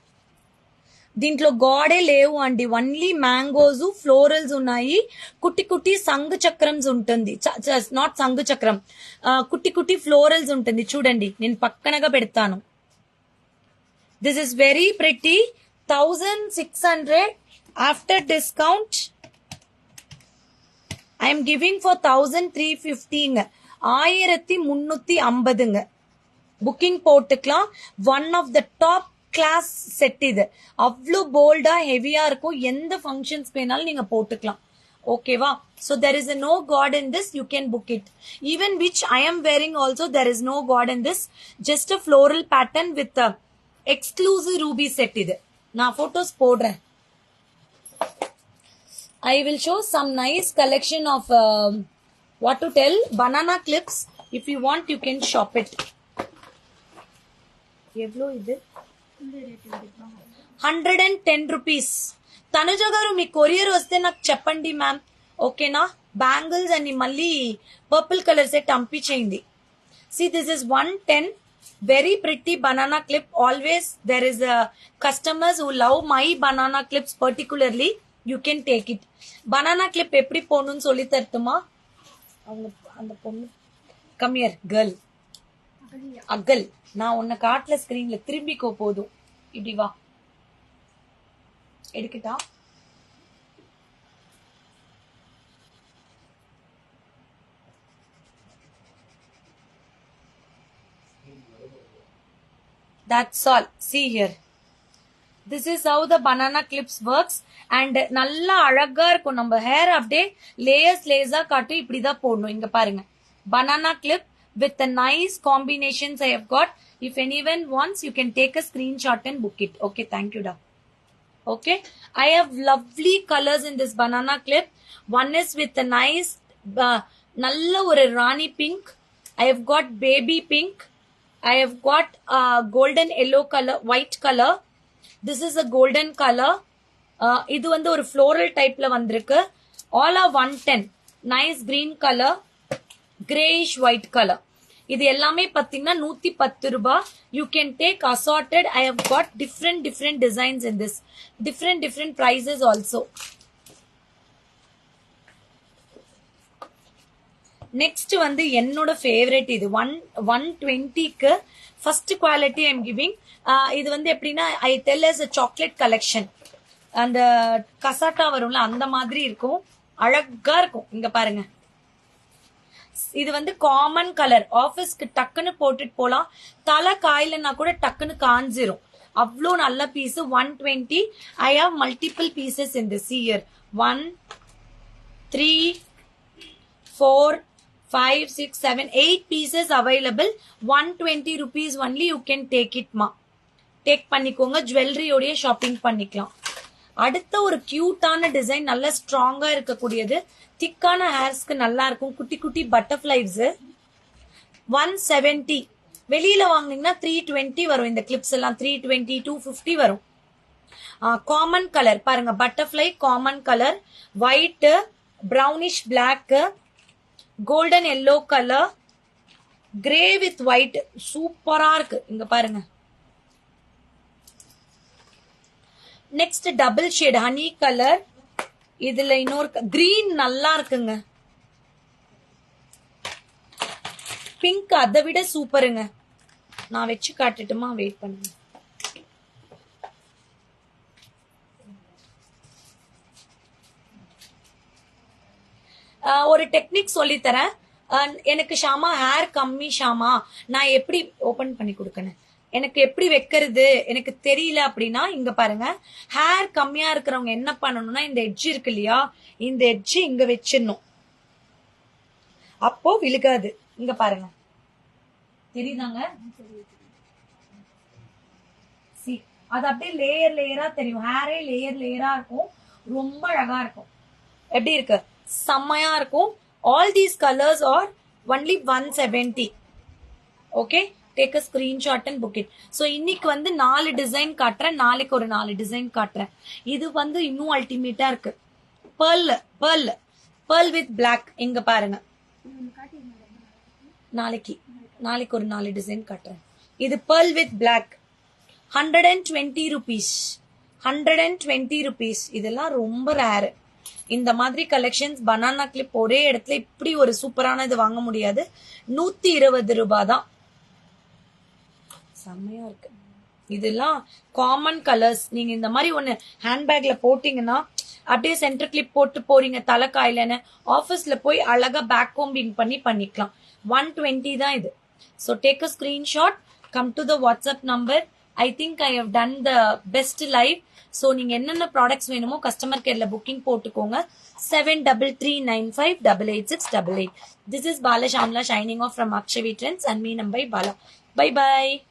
దీంట్లో గాడే లేవు అండి. ఓన్లీ మ్యాంగోస్, ఫ్లోరల్స్ ఉన్నాయి. కుట్టి కుట్టి సంఘ చక్రమ్స్ ఉంటుంది, నాట్ సంఘ చక్రం, కుట్టి కుట్టి ఫ్లోరల్స్ ఉంటుంది. చూడండి, నేను పక్కనగా పెడతాను. This is very pretty. 1600 after discount I am giving for 1350. 1350. Booking போட்டுக்கலாம். One of the top class set இது. அவ்வளோ போல்டா ஹெவியா இருக்கும். எந்த ஃபங்க்ஷன்ஸ் வேணாலும் நீங்க போட்டுக்கலாம். ஓகேவா? So there is a no god in this. You can book it. Even which I am wearing also, there is no god in this. Just a floral pattern with a exclusive ruby set இது. நான் photos போடுறேன். I will show some nice collection of what to tell, banana clips. If you want, you can shop it. எவ்வளோ இது? 110 rupees. Tanuja గారు మీ courier వస్తే నాకు చెప్పండి ma'am. ఓకేనా? బ్యాంగిల్స్ అని మళ్ళీ పర్పుల్ కలర్ సెట్ పంపించేయండి. See, this is 110. Very pretty banana clip. Always there is a customers who love my banana clips particularly. You can take it. Banana clip எப்படி போடணும்னு சொல்லி தரட்டுமா? அவங்க அந்த பொண்ணு come here girl. அகல் நான் உன்னை காட்டல ஸ்கிரீன்ல. திரும்பிக்கோ போதும். இப்படி வா. எடுக்கட்டா? That's all. See here. This is how the banana clips works. And நல்லா அழகா இருக்கும். நம்ம ஹேர் அப்படியே லேயர்ஸா காட்டு. இப்படிதான் போடணும். இங்க பாருங்க. Banana clip with the nice combinations I have got. If anyone wants, you can take a screenshot and book it. Okay, thank you da. Okay, I have lovely colors in this banana clip. One is with a nice நல்ல ஒரு ராணி pink. I have got baby pink. I have got golden yellow color, white color. This is a golden color. இது வந்து ஒரு floral typeல வந்திருக்கு. All are 110. Nice green color, grayish white color. இது எல்லாமே பாத்தீங்கன்னா 110 ரூபாய். You can take assorted. I have got different designs in this. Different prices also. Next வந்து என்னோட ஃபேவரட் இது 120க்கு first quality I am giving. இது வந்து எப்படின்னா I tell as a chocolate collection. அந்த கசாட்டா வரும்ல அந்த மாதிரி இருக்கும். அழகா இருக்கும். இங்க பாருங்க. இது வந்து காமன் கலர். ஆபீஸ்க்கு டக்குன்னு போட்டுட்டு போலாம். தலை காயிலன்னா கூட டக்குன்னு காஞ்சிரும். அவ்வளோ நல்ல piece. 120. I have multiple pieces in this here. 1 3 4 5 6 7 8 pieces available. 120 rupees only. You can take it ma. Take பண்ணிக்கோங்க. ஜுவல்லரியோடய ஷாப்பிங் பண்ணிக்கலாம். அடுத்த ஒரு கியூட்டான டிசைன். நல்ல ஸ்ட்ராங்கா இருக்கக்கூடியது. திக்கான ஹேர்ஸ்க்கு நல்லா இருக்கும். குட்டி குட்டி பட்டர்ஃபிளைஸ். 170. வெளியில வாங்கினீங்கன்னா 320 வரும். இந்த கிளிப்ஸ் எல்லாம் 320 250 வரும். காமன் கலர் பாருங்க. Butterfly common colour. White, brownish black, golden yellow colour, grey with white. சூப்பரா இருக்கு. இங்க பாருங்க. Next double shade honey colour. இதுல இன்னொரு கிரீன் நல்லா இருக்குங்க. பிங்க் அதை விட சூப்பருங்க. நான் வச்சு காட்டுட்டுமா? வெயிட் பண்ணுங்க. ஒரு டெக்னிக் சொல்லி தரேன். எனக்கு ஷாமா ஹேர் கம்மி ஷாமா, நான் எப்படி ஓபன் பண்ணி கொடுக்கணும், எனக்கு எப்படி வைக்கிறது எனக்கு தெரியல அப்படின்னா இங்க பாருங்க. ஹேர் கம்மியா இருக்கிறவங்க என்ன பண்ணணும்னா இந்த எட்ஜ் இருக்கு இல்லையா, இந்த எட்ஜ் இங்க வச்சிடணும். அப்போ விழுகாது. இங்க பாருங்க, தெரியுதாங்க? அது அப்படியே லேயர் லேயரா தெரியும். ஹேரே லேயர் லேயரா இருக்கும். ரொம்ப அழகா இருக்கும். எப்படி இருக்கு? செம்மையா இருக்கும். All these colours R only 170. Okay, take a screenshot and book it. So இன்னைக்கு வந்து 4 டிசைன் காட்டுறேன், நாளைக்கு ஒரு 4 டிசைன் காட்டுறேன். இது வந்து இன்னும் அல்டிமேட்டா இருக்கு. Pearl pearl pearl with black. இங்க பாருங்க, நாளைக்கு ஒரு 4 டிசைன் காட்டுறேன். இது pearl with black. 120 rupees. 120 rupees. இதெல்லாம் ரொம்ப ரேரு. இந்த மாதிரி கலெக்ஷன்ஸ் பனானா கிளிப் ஒரே இடத்துல இப்படி ஒரு சூப்பரான இது வாங்க முடியாது. 120 ரூபாய் தான். செம்மையா இருக்கு. இதெல்லாம் காமன் கலர்ஸ். நீங்க இந்த மாதிரி ஒண்ணு ஹேண்ட்பேக்ல போட்டீங்கன்னா அப்படியே சென்டர் கிளிப் போட்டு போறீங்க தலைக்காயிலன்னு, ஆபீஸ்ல போய் அழகா பேக் கோம்பிங் பண்ணிக்கலாம். 120 தான் இது. So take a screenshot. Come to the WhatsApp number. I think I have done the best live. ஸோ நீங்க என்னென்ன ப்ராடக்ட்ஸ் வேணுமோ கஸ்டமர் கேர்ல புக்கிங் போட்டுக்கோங்க. 7339588688. This is Bala Shamla signing off from Akshavi Trends and me Nambai Bala. Bye bye.